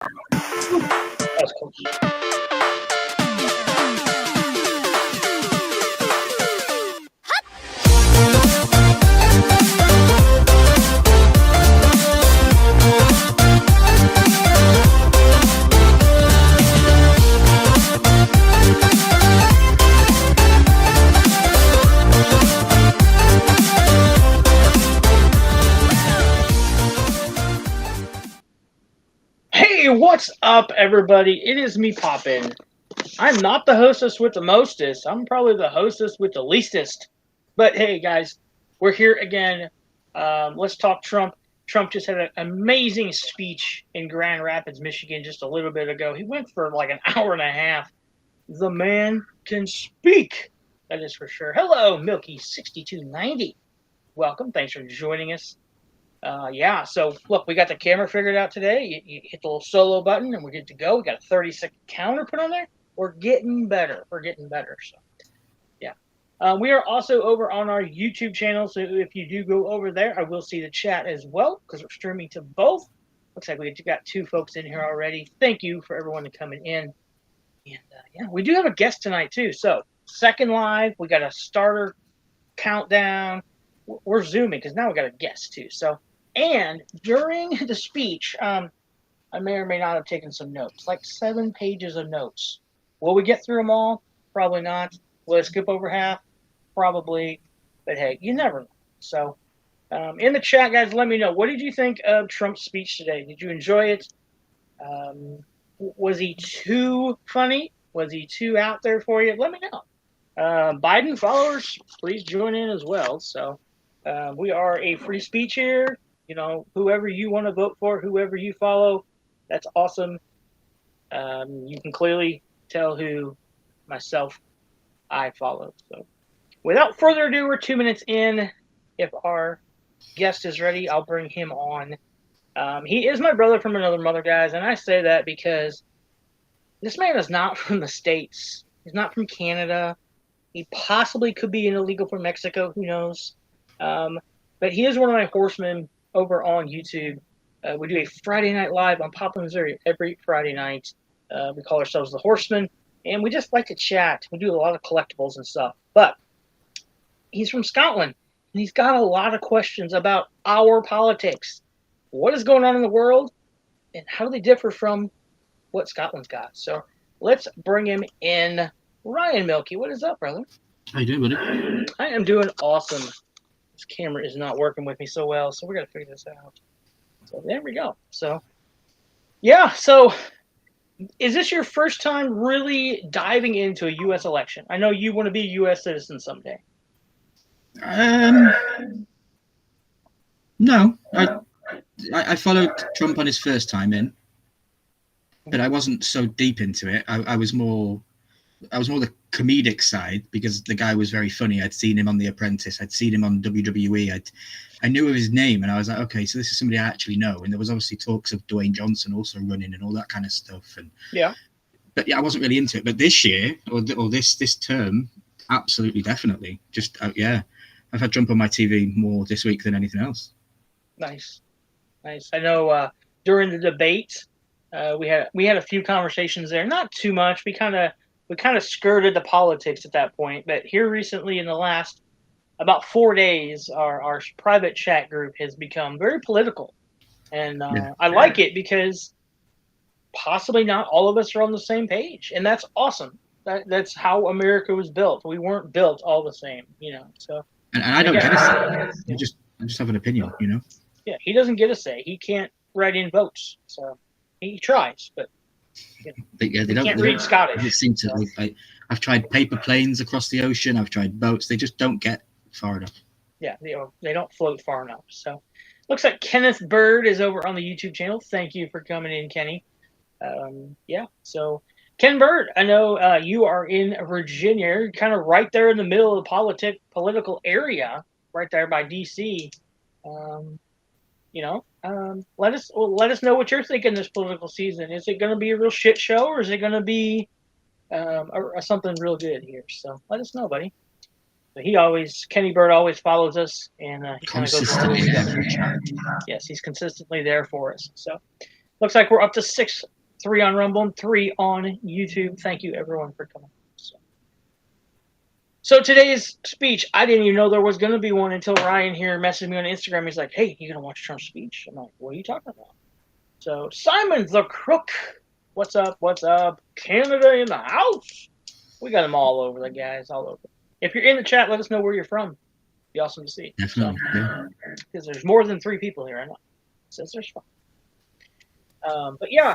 That's cool. Hey, what's up, everybody? It is me, Poppin. I'm not the hostess with the mostest. I'm probably the hostess with the leastest. But hey, guys, we're here again. Let's talk Trump. Trump just had an amazing speech in Grand Rapids, Michigan, just a little bit ago. He went for like an hour and a half. The man can speak. That is for sure. Hello, Milky6290. Welcome. Thanks for joining us. So look, we got the camera figured out today. You hit the little solo button and we're good to go. We got a 30-second counter put on there. We're getting better. So, yeah. We are also over on our YouTube channel. So if you do go over there, I will see the chat as well because we're streaming to both. Looks like we got two folks in here already. Thank you for everyone coming in. And we do have a guest tonight too. So second live, we got a starter countdown. We're zooming because now we got a guest too. So. And during the speech, I may or may not have taken some notes, like 7 pages of notes. Will we get through them all? Probably not. Will I skip over half? Probably. But hey, you never know. So in the chat, guys, let me know. What did you think of Trump's speech today? Did you enjoy it? Was he too funny? Was he too out there for you? Let me know. Biden followers, please join in as well. So we are a free speech here. You know, whoever you want to vote for, whoever you follow, that's awesome. You can clearly tell who I follow. So without further ado, we're 2 minutes in. If our guest is ready, I'll bring him on. He is my brother from another mother, guys, and I say that because this man is not from the States. He's not from Canada. He possibly could be an illegal from Mexico. Who knows? But he is one of my horsemen over on YouTube. We do a Friday Night Live on Poplin, Missouri every Friday night. We call ourselves the Horsemen, and we just like to chat. We do a lot of collectibles and stuff. But he's from Scotland, and he's got a lot of questions about our politics. What is going on in the world, and how do they differ from what Scotland's got? So let's bring him in. Ryan Milky, what is up, brother? How you doing, buddy? I am doing awesome. This camera is not working with me so well, so we're going to figure this out. So there we go. So, yeah, so is this your first time really diving into a U.S. election? I know you want to be a U.S. citizen someday. No. I followed Trump on his first time in, but I wasn't so deep into it. I was more the comedic side because the guy was very funny. I'd seen him on The Apprentice. I'd seen him on WWE. I knew of his name, and I was like, okay, so this is somebody I actually know. And there was obviously talks of Dwayne Johnson also running and all that kind of stuff. And but I wasn't really into it. But this year or this term, absolutely, definitely. Just I've had Trump on my TV more this week than anything else. Nice. I know during the debate, we had a few conversations there. Not too much. We kind of skirted the politics at that point, but here recently in the last about 4 days, our private chat group has become very political. And I like it because possibly not all of us are on the same page. And that's awesome. That's how America was built. We weren't built all the same, you know. So And I don't get a say. I just have an opinion, you know. Yeah, he doesn't get a say. He can't write in votes. So he tries, but they can't read Scottish. It seems to. I've tried paper planes across the ocean. I've tried boats. They just don't get far enough. Yeah, they don't float far enough. So, looks like Kenneth Bird is over on the YouTube channel. Thank you for coming in, Kenny. So Ken Bird, I know you are in Virginia. You're kind of right there in the middle of the political area, right there by D.C. Let us know what you're thinking this political season. Is it going to be a real shit show, or is it going to be something real good here? So let us know, buddy. But Kenny Bird always follows us, and he kind of goes. Consistently there. Yes, he's consistently there for us. So Looks like we're up to 6, 3 on Rumble and 3 on YouTube. Thank you, everyone, for coming. So today's speech, I didn't even know there was going to be one until Ryan here messaged me on Instagram. He's like, hey, you going to watch Trump's speech? I'm like, what are you talking about? So Simon the Crook, what's up? What's up? Canada in the house. We got them all over, the guys, all over. If you're in the chat, let us know where you're from. Be awesome to see. Definitely. Because there's more than 3 people here, I know. Since there's 5. But yeah,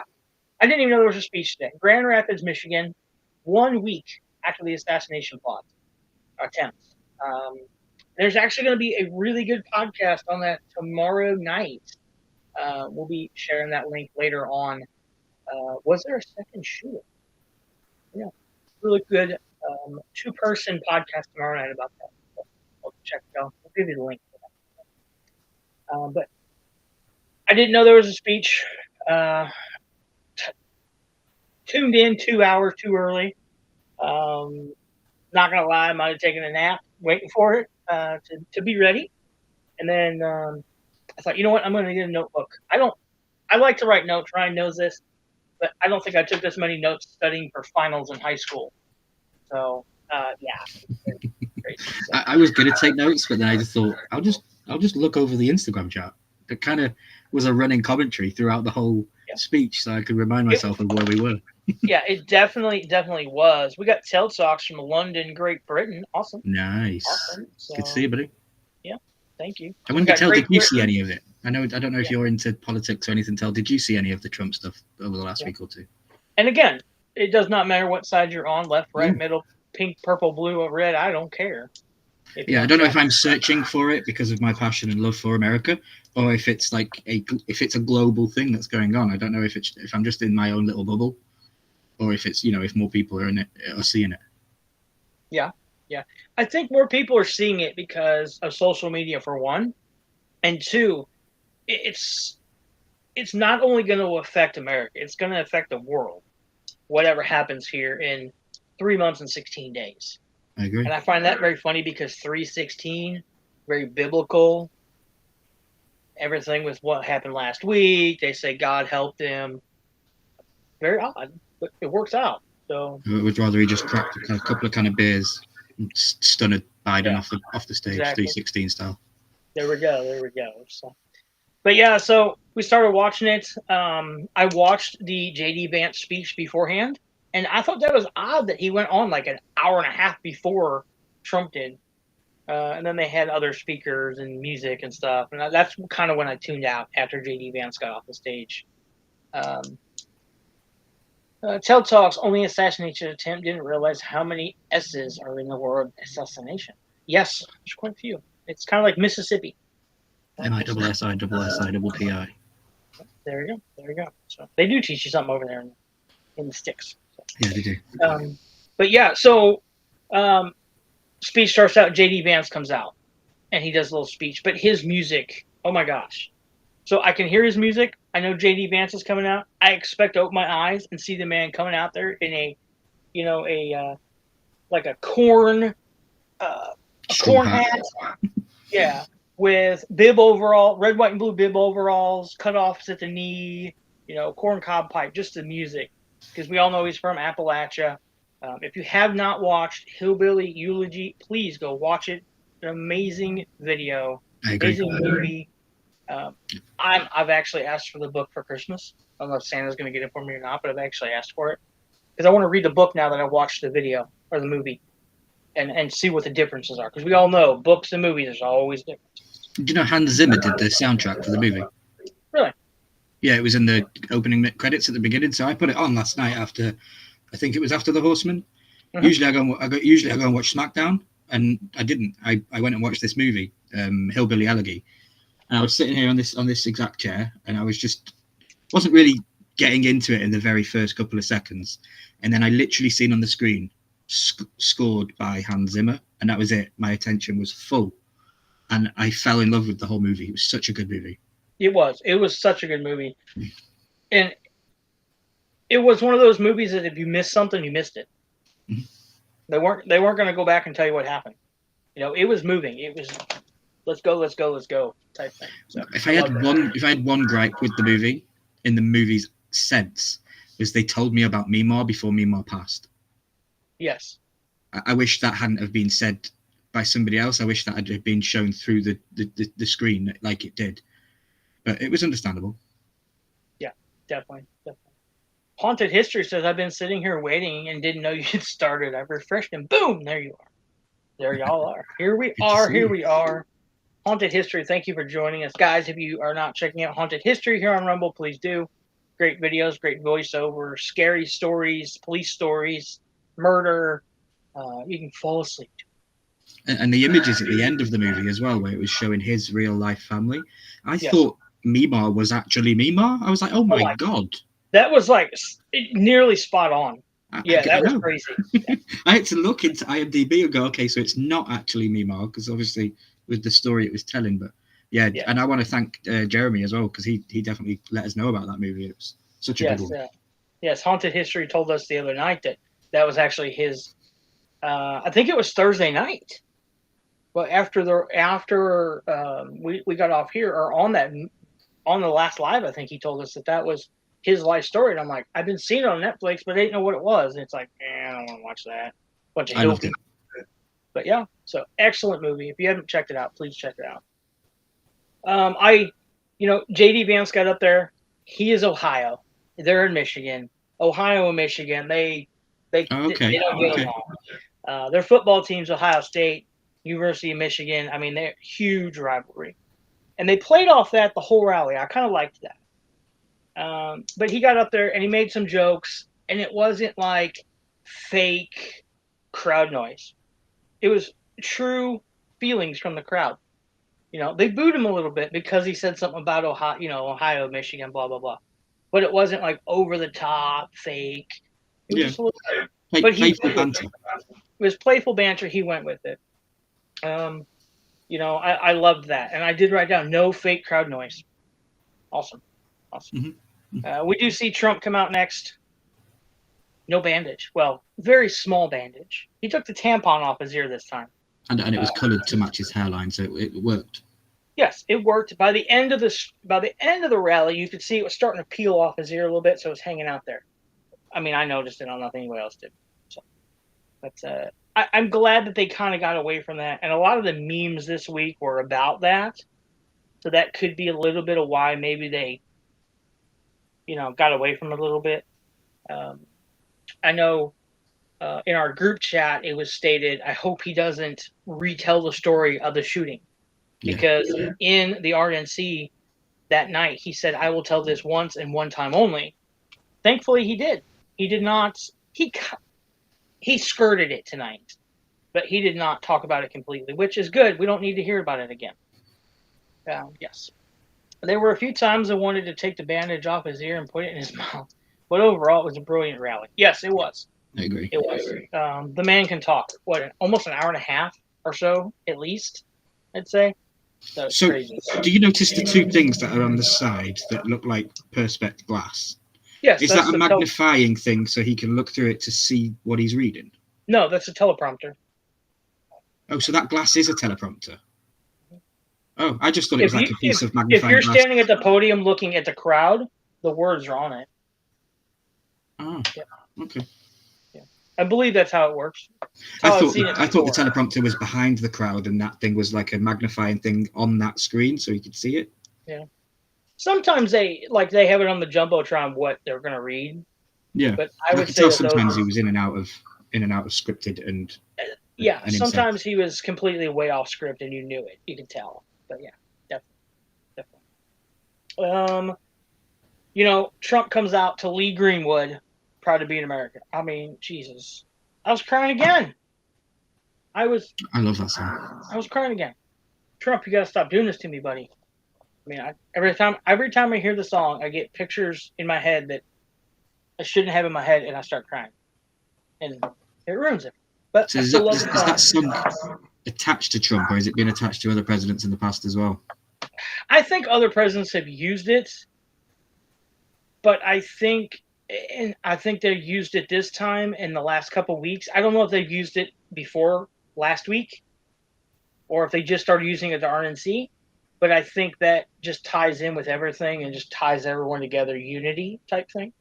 I didn't even know there was a speech today. Grand Rapids, Michigan, 1 week after the assassination plot attempts. There's actually going to be a really good podcast on that tomorrow night. We'll be sharing that link later on. Was there a second shooter? Yeah, really good 2-person podcast tomorrow night about that. So I'll check it out. I'll give you the link for that. But I didn't know there was a speech. Tuned in 2 hours too early. Not gonna lie, I might have taken a nap waiting for it to be ready. And then I thought, you know what, I'm gonna get a notebook. I like to write notes. Ryan knows this, but I don't think I took this many notes studying for finals in high school. So yeah. I was gonna take notes, but then I just thought I'll just look over the Instagram chat. It kind of was a running commentary throughout the whole speech, so I could remind myself of where we were. Yeah, it definitely was. We got Tel Talks from London, Great Britain. Awesome. Nice. Awesome. So, good to see you, buddy. Yeah, thank you. I wonder, Tel, did you see any of it? I don't know if you're into politics or anything, Tel. Did you see any of the Trump stuff over the last week or two? And again, it does not matter what side you're on, left, right, middle, pink, purple, blue, or red. I don't care. I don't know if I'm searching for it because of my passion and love for America, or if it's like if it's a global thing that's going on. I don't know if I'm just in my own little bubble, or if it's if more people are in it or seeing it. Yeah. I think more people are seeing it because of social media, for one, and 2, it's not only going to affect America; it's going to affect the world. Whatever happens here in 3 months and 16 days. I agree. And I find that very funny because 3:16, very biblical. Everything with what happened last week, they say God helped them. Very odd, but it works out. So I would rather he just cracked a couple of kind of beers and stunned Biden off the stage, exactly. 3:16 style. There we go. So, but yeah, so we started watching it. I watched the J.D. Vance speech beforehand. And I thought that was odd that he went on like an hour and a half before Trump did. And then they had other speakers and music and stuff. And that's kind of when I tuned out after J.D. Vance got off the stage. Tel Talks, only assassination attempt, didn't realize how many S's are in the word assassination. Yes, there's quite a few. It's kind of like Mississippi. MISSI. There you go. So they do teach you something over there in the sticks. Yeah, they do. But yeah, so speech starts out, J.D. Vance comes out, and he does a little speech. But his music, oh my gosh. So I can hear his music. I know J.D. Vance is coming out. I expect to open my eyes and see the man coming out there in a corn hat. Yeah, with bib overall, red, white, and blue bib overalls, cutoffs at the knee, corn cob pipe, just the music. Because we all know he's from Appalachia. If you have not watched Hillbilly Eulogy, please go watch it. An amazing video, amazing movie. I've actually asked for the book for Christmas. I don't know if Santa's going to get it for me or not, but I've actually asked for it. Because I want to read the book now that I watched the video or the movie and see what the differences are. Because we all know books and movies, there's always differences. Do you know Hans Zimmer did the soundtrack for the movie? Really? Yeah, it was in the opening credits at the beginning, so I put it on last night after, I think it was after The Horseman. Mm-hmm. Usually I go and watch SmackDown, and I didn't. I went and watched this movie, Hillbilly Elegy, and I was sitting here on this exact chair, and I wasn't really getting into it in the very first couple of seconds, and then I literally seen on the screen scored by Hans Zimmer, and that was it. My attention was full, and I fell in love with the whole movie. It was such a good movie. It was such a good movie. And it was one of those movies that if you missed something, you missed it. Mm-hmm. They weren't going to go back and tell you what happened. It was moving. It was let's go type thing. So if I had one gripe with the movie, in the movie's sense was they told me about Mimar before Mimar passed. Yes. I wish that hadn't have been said by somebody else. I wish that had been shown through the screen like it did. But it was understandable. Yeah, definitely. Haunted History says, I've been sitting here waiting and didn't know you had started. I've refreshed and boom, there you are. There y'all are. Here we are. Haunted History, thank you for joining us. Guys, if you are not checking out Haunted History here on Rumble, please do. Great videos, great voiceover, scary stories, police stories, murder. You can fall asleep. And the images at the end of the movie as well, where it was showing his real life family. I thought Mimar was actually Mimar. I was like, oh my God. That was like nearly spot on. That was crazy. I had to look into IMDb and go, okay, so it's not actually Mimar, because obviously with the story it was telling. But yeah. And I want to thank Jeremy as well, because he definitely let us know about that movie. It was such a good one. Yes, Haunted History told us the other night that was actually his. I think it was Thursday night. But after we got off here, or on the last live, I think he told us that was his life story. And I'm like, I've been seeing it on Netflix, but I didn't know what it was. And it's like, I don't want to watch that. I loved it. But yeah, so excellent movie. If you haven't checked it out, please check it out. JD Vance got up there. He is Ohio. They're in Michigan. Ohio and Michigan, they don't get along. Their football team's Ohio State, University of Michigan. I mean, they're huge rivalry. And they played off that the whole rally. I kind of liked that. But he got up there and he made some jokes, and it wasn't like fake crowd noise. It was true feelings from the crowd. They booed him a little bit because he said something about Ohio, Michigan, blah, blah, blah. But it wasn't like over the top, fake. It was just a little bit. But playful banter. It was playful banter. He went with it. I loved that. And I did write down no fake crowd noise. Awesome. Mm-hmm. We do see Trump come out next. No bandage. Well, very small bandage. He took the tampon off his ear this time. And it was coloured to match his hairline, so it worked. Yes, it worked. By the end of the rally, you could see it was starting to peel off his ear a little bit, so it was hanging out there. I mean, I noticed it. I don't know if anybody else did. So, but I'm glad that they kind of got away from that. And a lot of the memes this week were about that. So that could be a little bit of why maybe they, got away from it a little bit. I know in our group chat, it was stated, I hope he doesn't retell the story of the shooting. Because in the RNC that night, he said, I will tell this once and one time only. Thankfully, he did. He did not. He skirted it tonight. But he did not talk about it completely, which is good. We don't need to hear about it again. Yes. There were a few times I wanted to take the bandage off his ear and put it in his mouth. But overall, it was a brilliant rally. Yes, it was. I agree. It was. The man can talk. Almost an hour and a half or so, at least, I'd say. So, crazy. Do you notice the two things that are on the side that look like Perspex glass? Yes. Is that a magnifying thing so he can look through it to see what he's reading? No, that's a teleprompter. Oh, so that glass is a teleprompter. Oh, I just thought it was like a piece of magnifying glass. If you're standing at the podium looking at the crowd, the words are on it. Oh, okay. Yeah. I believe that's how it works. I thought the teleprompter was behind the crowd and that thing was like a magnifying thing on that screen so you could see it. Yeah. Sometimes they have it on the Jumbotron what they're going to read. Yeah. But I would say tell sometimes he was in and out of scripted and sometimes he was completely way off script and you knew it. You could tell. But yeah, definitely. Trump comes out to Lee Greenwood, proud to be an American. I mean, Jesus. I was crying again. I love that song. I was crying again. Trump, you got to stop doing this to me, buddy. I mean, every time I hear the song, I get pictures in my head that I shouldn't have in my head, and I start crying. And it ruins it. But so is that song attached to Trump, or has it been attached to other presidents in the past as well? I think other presidents have used it, but I think they used it this time in the last couple of weeks. I don't know if they've used it before last week, or if they just started using it at the RNC. but I think that just ties in with everything and just ties everyone together, unity type thing.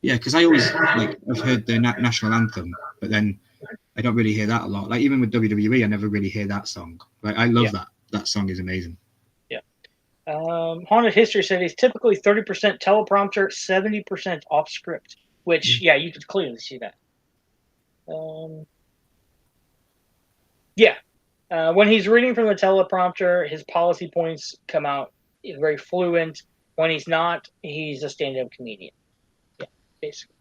Yeah, because I always I've heard the national anthem, but then I don't really hear that a lot. Like even with WWE, I never really hear that song. Like I love that. That song is amazing. Yeah. Haunted History said he's typically 30% teleprompter, 70% off script. Which you could clearly see that. When he's reading from the teleprompter, his policy points come out very fluent. When he's not, he's a stand-up comedian. Yeah, basically.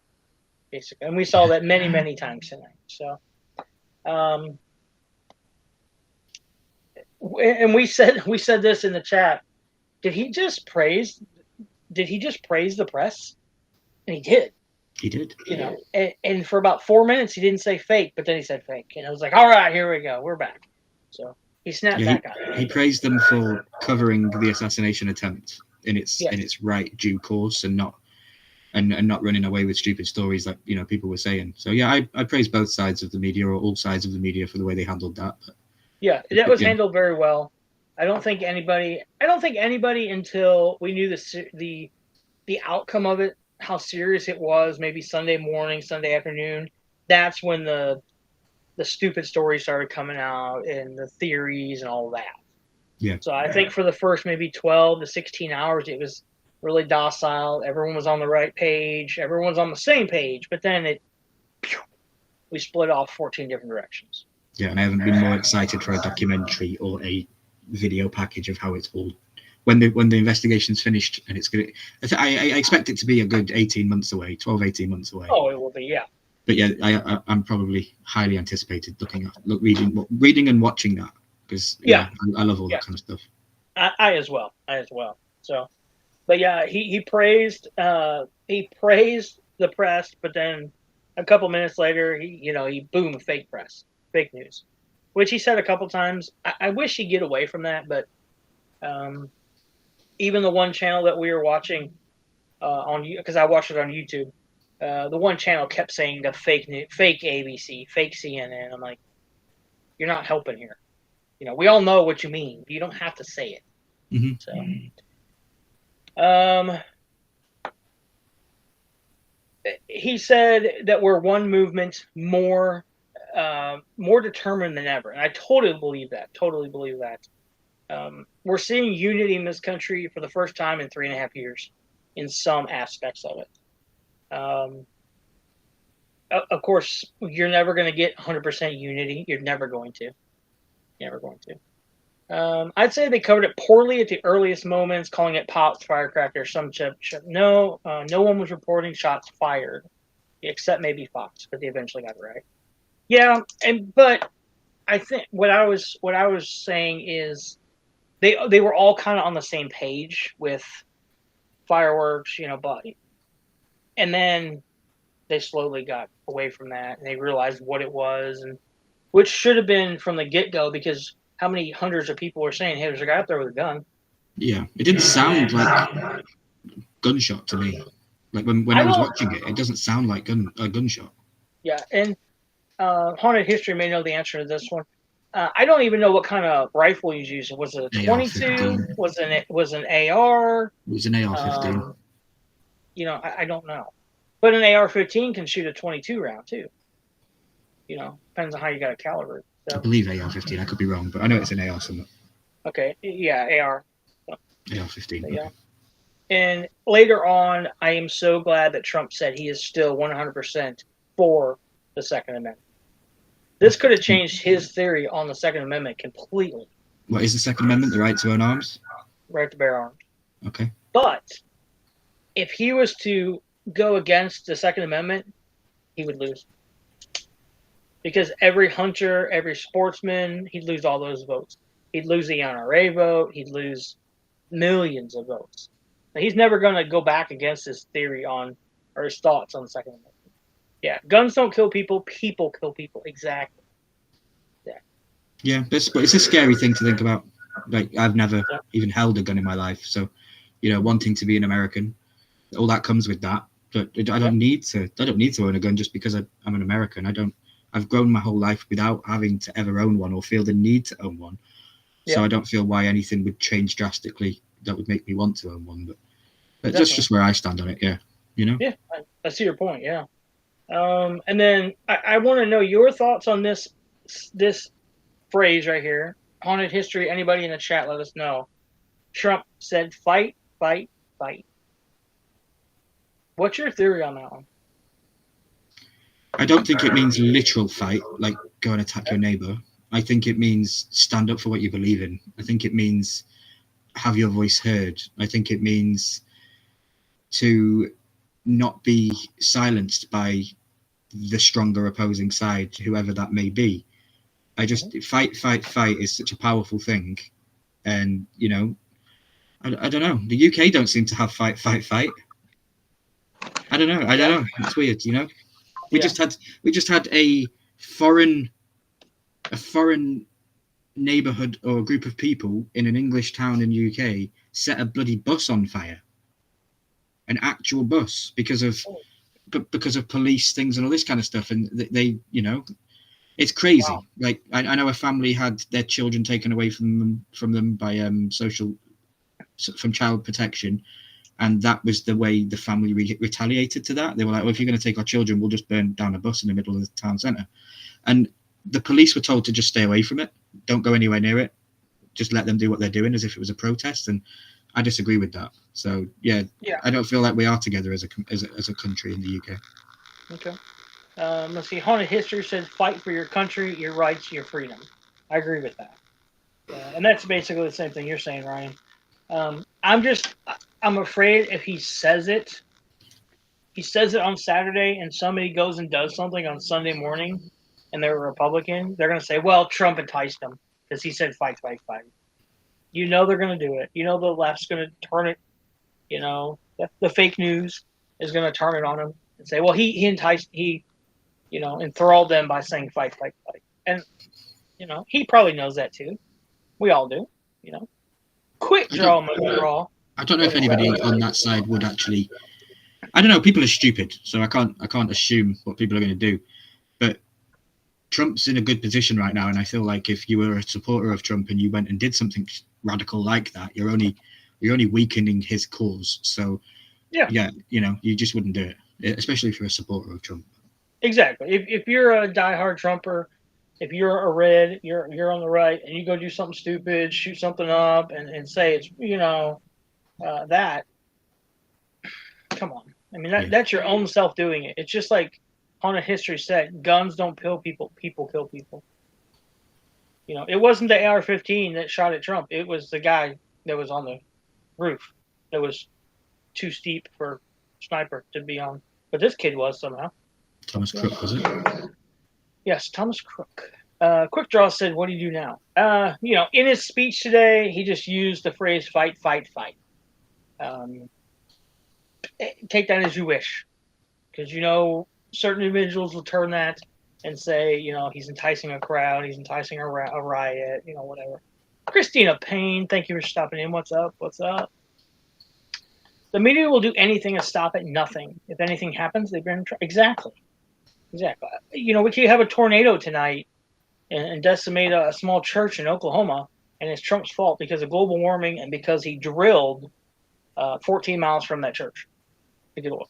And we saw that many, many times tonight. So, and we said this in the chat. Did he just praise the press? And he did. He did. And for about 4 minutes, he didn't say fake, but then he said fake. And I was like, all right, here we go. We're back. So he snapped back on it. He praised them for covering the assassination attempt in its right due course and not running away with stupid stories like people were saying. So I praise both sides of the media, or all sides of the media, for the way they handled that. But, that was handled very well. I don't think anybody until we knew the outcome of it, how serious it was, maybe Sunday morning, Sunday afternoon, that's when the stupid stories started coming out and the theories and all that. Yeah. So I think for the first maybe 12 to 16 hours, it was really docile. Everyone was on the right page. Everyone's on the same page. But then we split off 14 different directions. Yeah, and I haven't been more excited for a documentary or a video package of how it's all when the investigation's finished, and it's good. I expect it to be a good 18 months away. Oh, it will be, yeah. But I'm probably highly anticipated reading and watching that, because I love all that kind of stuff. I as well. So, but he praised the press, but then a couple minutes later, he boom, fake press, fake news, which he said a couple times. I wish he'd get away from that, but even the one channel that we were watching because I watched it on YouTube, the one channel kept saying the fake ABC, fake CNN. I'm like, you're not helping here. We all know what you mean. You don't have to say it. Mm-hmm. So, he said that we're one movement more determined than ever, and I totally believe that. We're seeing unity in this country for the first time in 3.5 years, in some aspects of it. Of course, you're never going to get 100% unity. You're never going to. I'd say they covered it poorly at the earliest moments, calling it pops, firecrackers, some chip. No one was reporting shots fired, except maybe Fox, but they eventually got it right. Yeah, but I think what I was saying is they were all kind of on the same page with fireworks, but and then they slowly got away from that and they realized what it was, and which should have been from the get-go, because how many hundreds of people were saying, hey, there's a guy out there with a gun. Yeah, it didn't sound like gunshot to me. Like when I was watching it, it doesn't sound like a gunshot. Yeah, and Haunted History may know the answer to this one. I don't even know what kind of rifle he's using. Was it a 22? Was an AR? It was an AR-15. I don't know. But an AR-15 can shoot a 22 round too. Depends on how you got it calibrated. So. I believe AR-15. I could be wrong, but I know it's an AR somewhere. Okay, yeah, AR. AR-15. Yeah. Okay. And later on, I am so glad that Trump said he is still 100% for the Second Amendment. This could have changed his theory on the Second Amendment completely. What is the Second Amendment? The right to own arms? Right to bear arms. Okay. But if he was to go against the Second Amendment, he would lose. Because every hunter, every sportsman, he'd lose all those votes. He'd lose the NRA vote. He'd lose millions of votes. Now, he's never going to go back against his theory or his thoughts on the Second Amendment. Yeah, guns don't kill people. People kill people. Exactly. Yeah, but it's a scary thing to think about. Like, I've never even held a gun in my life. So, wanting to be an American, all that comes with that. But I don't need to own a gun just because I'm an American. I've grown my whole life without having to ever own one or feel the need to own one. So Yeah. I don't feel why anything would change drastically that would make me want to own one. But that's Definitely. just where I stand on it. Yeah, you know. Yeah, I see your point. Yeah. And then I want to know your thoughts on this phrase right here. Haunted history. Anybody in the chat, let us know. Trump said, "Fight, fight, fight." What's your theory on that one? I don't think it means literal fight, like go and attack your neighbor. I think it means stand up for what you believe in. I think it means have your voice heard. I think it means to not be silenced by the stronger opposing side, whoever that may be. I just fight, fight, fight is such a powerful thing, and you know, I don't know. The UK don't seem to have fight, fight, fight. I don't know. It's weird, you know. We just had a foreign neighborhood or a group of people in an English town in UK set a bloody bus on fire, an actual bus because of police things and all this kind of stuff, and they you know, it's crazy. Wow. Like I know a family had their children taken away from them by from child protection, and that was the way the family retaliated to that. They were like, well, if you're going to take our children, we'll just burn down a bus in the middle of the town centre. And the police were told to just stay away from it. Don't go anywhere near it. Just let them do what they're doing as if it was a protest. And I disagree with that. So, yeah. I don't feel like we are together as a country in the UK. Okay. Let's see. Haunted history says, "Fight for your country, your rights, your freedom." I agree with that. And that's basically the same thing you're saying, Ryan. I'm afraid if he says it on Saturday and somebody goes and does something on Sunday morning and they're a Republican, they're going to say, well, Trump enticed them because he said fight, fight, fight. You know they're going to do it. You know the left's going to turn it, you know, the fake news is going to turn it on him and say, well, he enthralled them by saying fight, fight, fight. And, you know, he probably knows that too. We all do, you know. Quick draw, McGraw. I don't know if anybody on that side would actually. I don't know. People are stupid, so I can't assume what people are going to do. But Trump's in a good position right now, and I feel like if you were a supporter of Trump and you went and did something radical like that, you're only weakening his cause. So yeah, you know, you just wouldn't do it, especially if you're a supporter of Trump. Exactly. If you're a diehard Trumper, if you're a red, you're on the right, and you go do something stupid, shoot something up, and say it's that. Come on. I mean that's your own self doing it. It's just like Haunted history said, guns don't kill people, people kill people. You know, it wasn't the AR-15 that shot at Trump. It was the guy that was on the roof. That was too steep for sniper to be on. But this kid was somehow. Thomas Crook, was it? Yes, Thomas Crook. Quick Draw said, what do you do now? In his speech today, he just used the phrase fight, fight, fight. Take that as you wish. Because, certain individuals will turn that and say, he's enticing a crowd, he's enticing a riot, whatever. Christina Payne, thank you for stopping in. What's up? What's up? The media will do anything to stop it. Nothing. If anything happens, they've been exactly. We could have a tornado tonight and decimate a small church in Oklahoma, and it's Trump's fault because of global warming and because he drilled 14 miles from that church to get oil.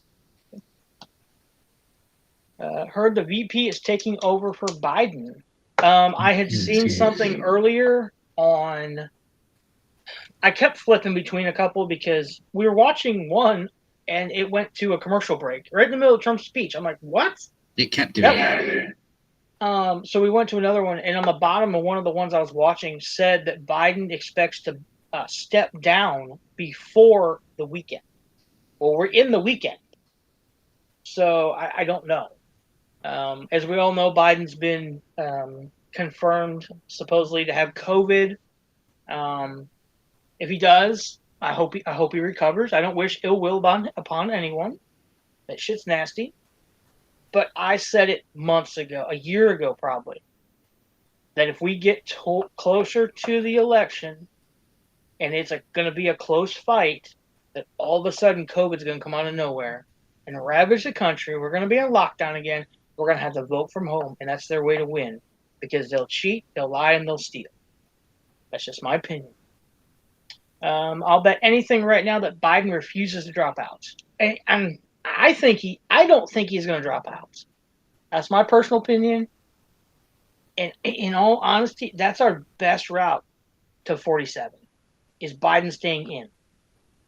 Heard the VP is taking over for Biden. I had seen something earlier on. I kept flipping between a couple because we were watching one and it went to a commercial break right in the middle of Trump's speech. I'm like, what? It kept doing it. So we went to another one, and on the bottom of one of the ones I was watching said that Biden expects to step down before the weekend. Well, we're in the weekend. So I don't know. As we all know, Biden's been confirmed supposedly to have COVID. If he does, I hope he recovers. I don't wish ill will upon anyone. That shit's nasty. But I said it months ago, a year ago probably, that if we get closer to the election and it's going to be a close fight, that all of a sudden COVID's going to come out of nowhere and ravage the country. We're going to be in lockdown again. We're going to have to vote from home, and that's their way to win because they'll cheat, they'll lie, and they'll steal. That's just my opinion. I'll bet anything right now that Biden refuses to drop out. And I don't think he's going to drop out. That's my personal opinion. And in all honesty, that's our best route to 47 is Biden staying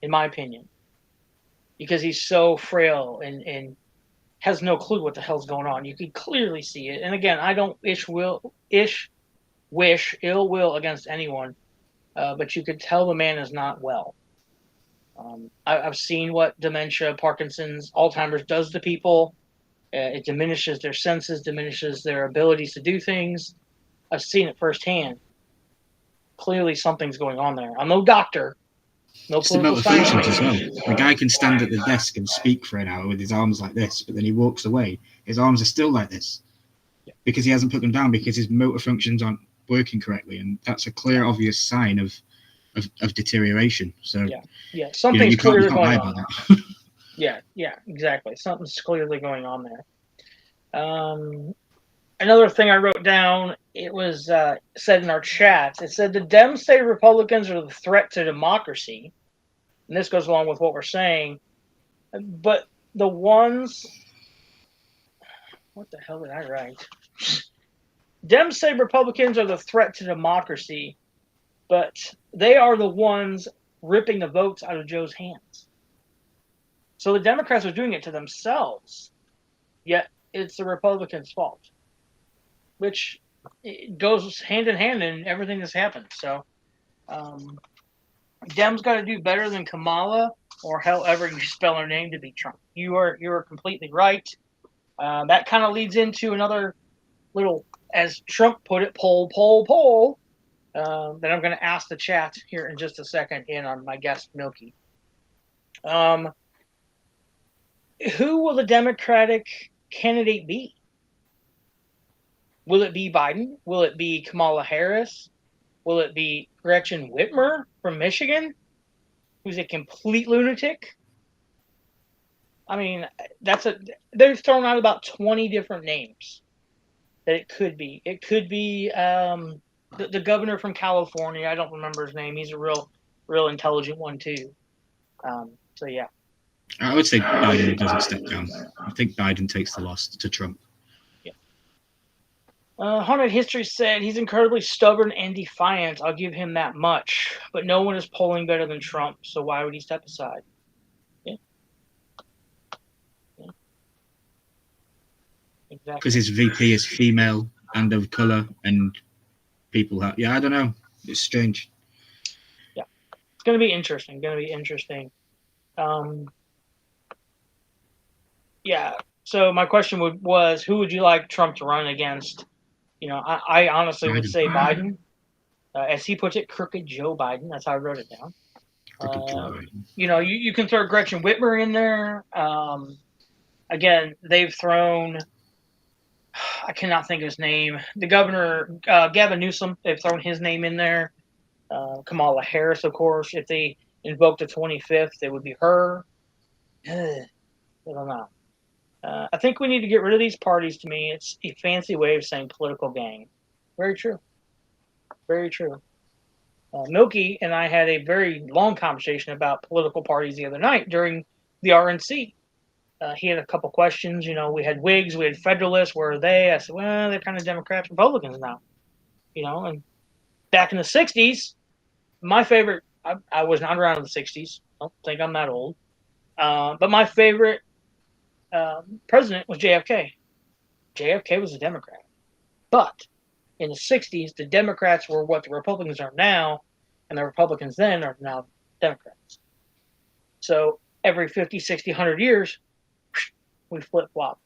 in my opinion. Because he's so frail and has no clue what the hell's going on. You can clearly see it. And again, I don't wish ill will against anyone, but you could tell the man is not well. I've seen what dementia, Parkinson's, Alzheimer's does to people. It diminishes their senses, diminishes their abilities to do things. I've seen it firsthand. Clearly, something's going on there. I'm no doctor. No It's the political motor science. functions as well. The guy can stand at the desk and speak for an hour with his arms like this, but then he walks away. His arms are still like this because he hasn't put them down because his motor functions aren't working correctly, and that's a clear, obvious sign of deterioration. So Something's you can't clearly lie going on. about that. Yeah, exactly. Something's clearly going on there. Another thing I wrote down, it was said in our chat, it said the Dems say Republicans are the threat to democracy. And this goes along with what we're saying. But the ones... What the hell did I write? Dems say Republicans are the threat to democracy, but they are the ones ripping the votes out of Joe's hands. So the Democrats are doing it to themselves, yet it's the Republicans' fault, which it goes hand in hand in everything that's happened. So Dems got to do better than Kamala, or however you spell her name, to beat Trump. You are completely right. That kind of leads into another little, as Trump put it, poll that I'm going to ask the chat here in just a second in on my guest, Milky. Who will the Democratic candidate be? Will it be Biden? Will it be Kamala Harris? Will it be Gretchen Whitmer from Michigan, who's a complete lunatic? I mean, they're throwing out about 20 different names that it could be. It could be the governor from California. I don't remember his name. He's a real intelligent one too. So yeah. I would say Biden doesn't step down. I think Biden takes the loss to Trump. Yeah. Haunted History said he's incredibly stubborn and defiant. I'll give him that much. But no one is polling better than Trump, so why would he step aside? Yeah. Exactly. Because his VP is female and of color, and people have. Yeah, I don't know. It's strange. Yeah, it's going to be interesting. Yeah. So my question was, who would you like Trump to run against? I honestly would say Biden. As he puts it, crooked Joe Biden. That's how I wrote it down. You can throw Gretchen Whitmer in there. Again, they've thrown... I cannot think of his name. The governor, Gavin Newsom, they've thrown his name in there. Kamala Harris, of course. If they invoked the 25th, it would be her. I don't know. I think we need to get rid of these parties. To me, it's a fancy way of saying political gang. Very true. Very true. Milky and I had a very long conversation about political parties the other night during the RNC. He had a couple questions. We had Whigs, we had Federalists. Where are they? I said, well, they're kind of Democrats, Republicans now. And back in the 60s, my favorite, I was not around in the 60s. I don't think I'm that old. But my favorite president was JFK. JFK was a Democrat. But in the 60s, the Democrats were what the Republicans are now, and the Republicans then are now Democrats. So every 50, 60, 100 years, we flip-flop.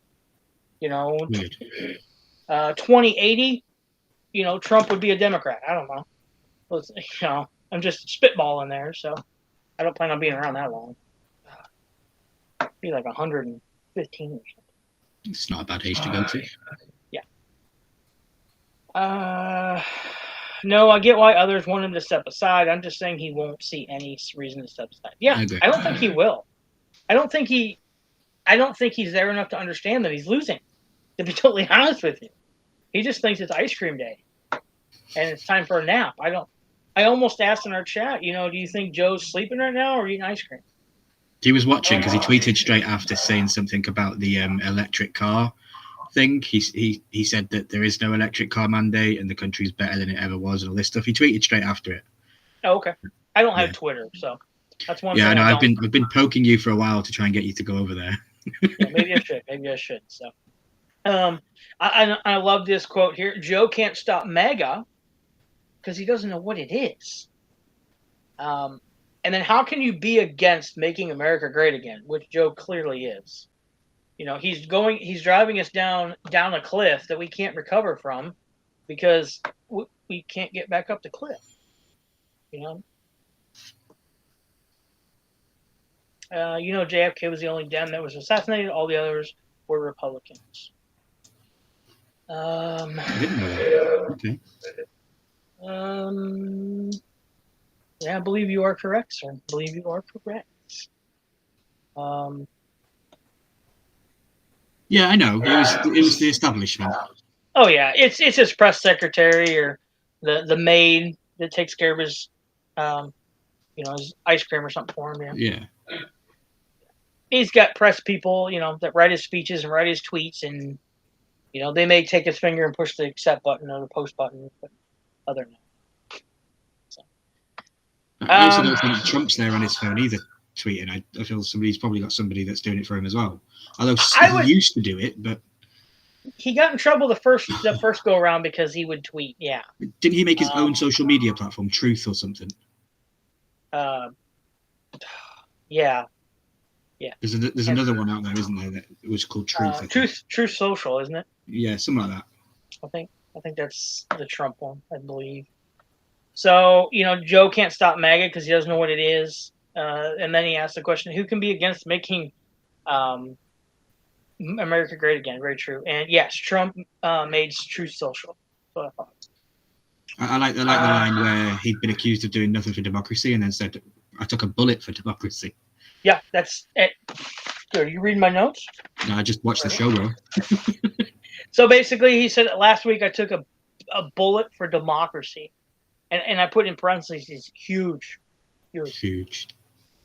2080, Trump would be a Democrat. I don't know. I'm just spitballing there, so I don't plan on being around that long. Be like 115 or something. It's not a bad age to go to. Yeah. No, I get why others want him to step aside. I'm just saying he won't see any reason to step aside. Yeah, I don't think he will. I don't think he's there enough to understand that he's losing, to be totally honest with you. He just thinks it's ice cream day and it's time for a nap. I don't I almost asked in our chat, do you think Joe's sleeping right now or eating ice cream? He was watching because he tweeted straight after saying something about the electric car thing. He said that there is no electric car mandate and the country's better than it ever was and all this stuff. He tweeted straight after it. Oh, okay. I don't have Yeah. Twitter, so that's one Yeah, I thing know. I I've don't. been poking you for a while to try and get you to go over there. Yeah, maybe I should. Maybe I should. So, I love this quote here. Joe can't stop MAGA because he doesn't know what it is. And then how can you be against making America great again, which Joe clearly is? He's driving us down a cliff that we can't recover from because we can't get back up the cliff. JFK was the only Dem that was assassinated. All the others were Republicans. I didn't know that. Okay. Yeah, I believe you are correct, sir. I believe you are correct. Yeah, I know. It was the establishment. Oh yeah, it's his press secretary or the maid that takes care of his his ice cream or something for him. Yeah. He's got press people, that write his speeches and write his tweets, and they may take his finger and push the accept button or the post button, but other than that. So. I also don't think Trump's there on his phone either, tweeting. I feel he's probably got somebody that's doing it for him as well. Although he used to do it, but he got in trouble the first go around because he would tweet. Yeah. Didn't he make his own social media platform, Truth or something? Yeah. Yeah. There's another one out there, isn't there? That was called Truth. Truth Social, isn't it? Yeah, something like that. I think that's the Trump one, I believe. So Joe can't stop MAGA because he doesn't know what it is, and then he asked the question, "Who can be against making America great again?" Very true. And yes, Trump made Truth Social. That's what I thought. I like the line where he'd been accused of doing nothing for democracy and then said, "I took a bullet for democracy." Yeah, that's it. Good. Are you reading my notes? No, I just watched the show, bro. So basically, he said last week I took a bullet for democracy, and I put in parentheses huge.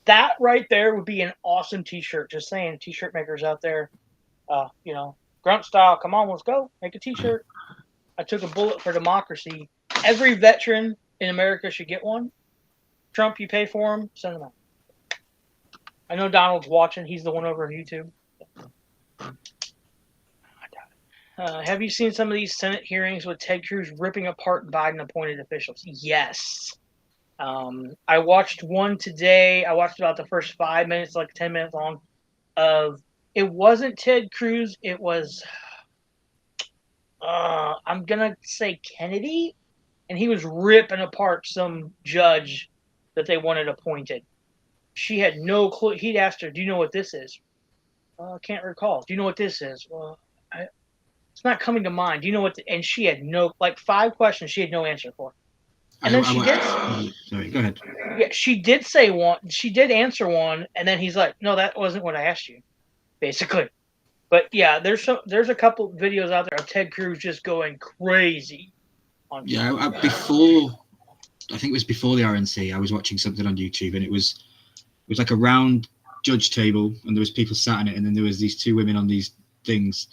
That right there would be an awesome T-shirt. Just saying, T-shirt makers out there, grunt style. Come on, let's go make a T-shirt. I took a bullet for democracy. Every veteran in America should get one. Trump, you pay for them, send them out. I know Donald's watching. He's the one over on YouTube. Have you seen some of these Senate hearings with Ted Cruz ripping apart Biden-appointed officials? Yes. I watched one today. I watched about the first 5 minutes, like 10 minutes long. It wasn't Ted Cruz. It was, I'm going to say Kennedy. And he was ripping apart some judge that they wanted appointed. She had no clue. He'd asked her, "Do you know what this is?" Can't recall. "Do you know what this is?" Well, it's not coming to mind. "Do you know what?" And she had 5 questions. She had no answer for. And then she did. Sorry, go ahead. Yeah, she did say one. She did answer one, and then he's like, "No, that wasn't what I asked you," basically. But yeah, there's a couple videos out there of Ted Cruz just going crazy. Before, I think it was before the RNC, I was watching something on YouTube, and it was like a round judge table, and there was people sat in it, and then there was these 2 women on these things,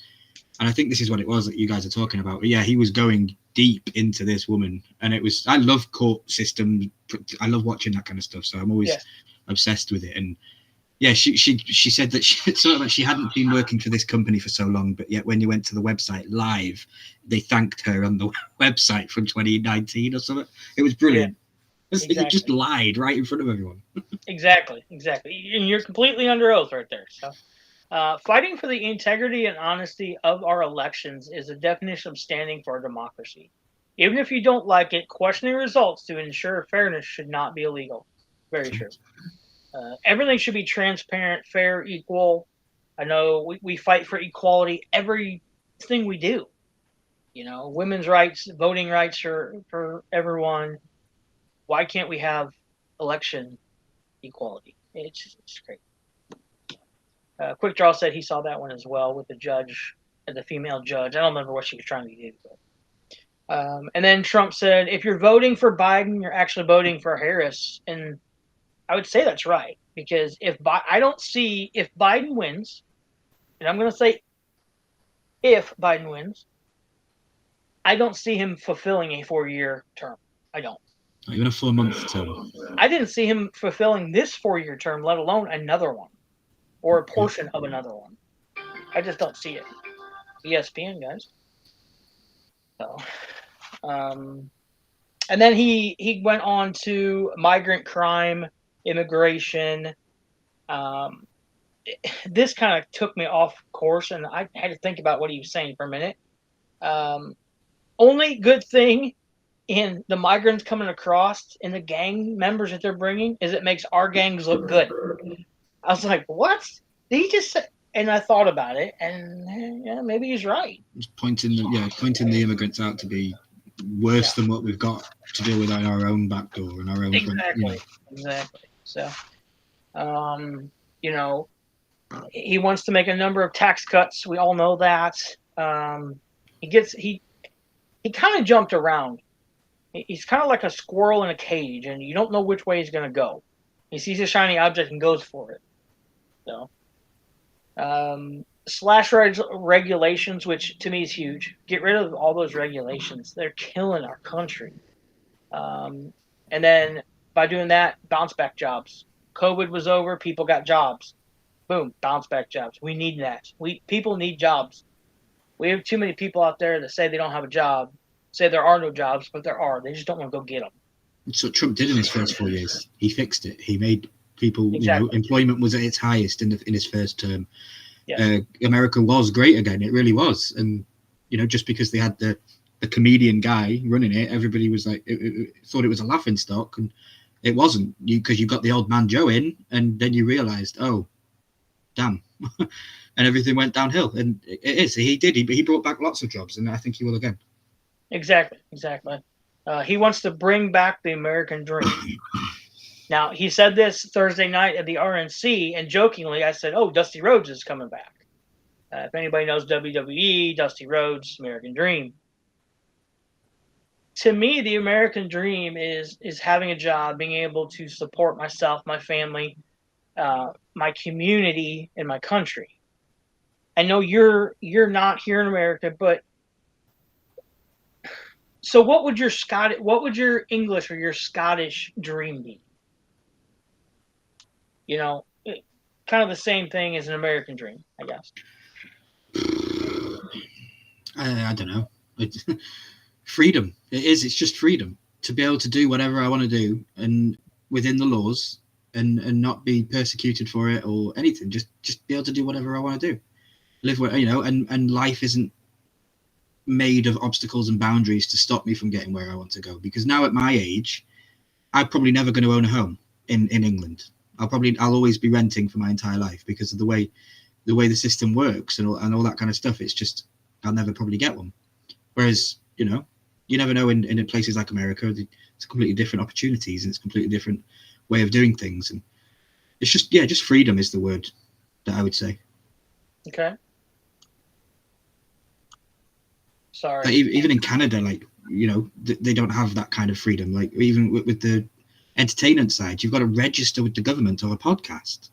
and I think this is what it was that you guys are talking about. But yeah, he was going deep into this woman, and I love court system. I love watching that kind of stuff, so I'm always obsessed with it. And yeah, she said that she hadn't been working for this company for so long, but yet when you went to the website live, they thanked her on the website from 2019 or something. It was brilliant. Yeah. Exactly. It just lied right in front of everyone. Exactly. And you're completely under oath right there. So, fighting for the integrity and honesty of our elections is a definition of standing for our democracy. Even if you don't like it, questioning results to ensure fairness should not be illegal. Very true. Everything should be transparent, fair, equal. I know we fight for equality everything we do. Women's rights, voting rights for everyone. Why can't we have election equality? It's great. Quick Draw said he saw that one as well with the judge, the female judge. I don't remember what she was trying to do. And then Trump said, if you're voting for Biden, you're actually voting for Harris. And I would say that's right, because I don't see, if Biden wins, and I'm going to say if Biden wins, I don't see him fulfilling a 4-year term. I don't. Not even a 4-month term. I didn't see him fulfilling this 4-year term, let alone another one or a portion of another one. I just don't see it. ESPN, guys. So, and then he went on to migrant crime, immigration. This kind of took me off course, and I had to think about what he was saying for a minute. Only good thing in the migrants coming across and the gang members that they're bringing is it makes our gangs look good. I was like, what? Did he just say? And I thought about it, and yeah, maybe he's right. Just pointing the immigrants out to be worse than what we've got to deal with on our own back door and our own exactly. So, he wants to make a number of tax cuts. We all know that. He kind of jumped around. He's kind of like a squirrel in a cage, and you don't know which way he's going to go. He sees a shiny object and goes for it. So, slash regulations, which to me is huge. Get rid of all those regulations. They're killing our country. And then by doing that, bounce back jobs. COVID was over. People got jobs. Boom, bounce back jobs. We need that. People need jobs. We have too many people out there that say they don't have a job, say there are no jobs, but there are. They just don't want to go get them. That's what Trump did in his first 4 years. He fixed it. He made people, exactly. Employment was at its highest in his first term. Yeah. America was great again. It really was. And, just because they had the comedian guy running it, everybody was like, thought it was a laughing stock. And it wasn't, because you got the old man Joe in, and then you realized, oh, damn. And everything went downhill. And it is. He did. He brought back lots of jobs, and I think he will again. Exactly. He wants to bring back the American dream. Now, he said this Thursday night at the RNC, and jokingly, I said, oh, Dusty Rhodes is coming back. If anybody knows WWE, Dusty Rhodes, American Dream. To me, the American dream is having a job, being able to support myself, my family, my community, and my country. I know you're not here in America, but so what would your English or your Scottish dream be? Kind of the same thing as an American dream, I guess. I don't know. Freedom. It is. It's just freedom to be able to do whatever I want to do and within the laws and not be persecuted for it or anything. Just be able to do whatever I want to do. Live where, and life isn't made of obstacles and boundaries to stop me from getting where I want to go. Because now at my age, I'm probably never going to own a home in England. I'll always be renting for my entire life because of the way the system works and all that kind of stuff. It's just, I'll never probably get one. Whereas, you never know in places like America, it's completely different opportunities and it's a completely different way of doing things. And it's just freedom is the word that I would say. Okay. Sorry. Like even in Canada, they don't have that kind of freedom. Like even with the entertainment side, you've got to register with the government or a podcast.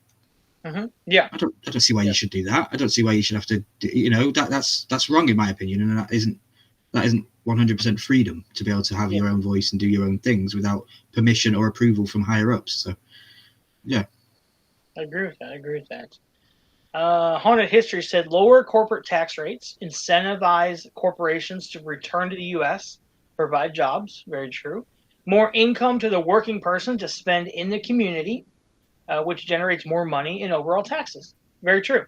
Mm-hmm. Yeah. I don't see why you should do that. I don't see why you should have to that's wrong in my opinion, and that isn't 100% freedom to be able to have your own voice and do your own things without permission or approval from higher ups. So yeah, I agree with that. Haunted History said lower corporate tax rates incentivize corporations to return to the U.S., provide jobs. Very true. More income to the working person to spend in the community, which generates more money in overall taxes. Very true.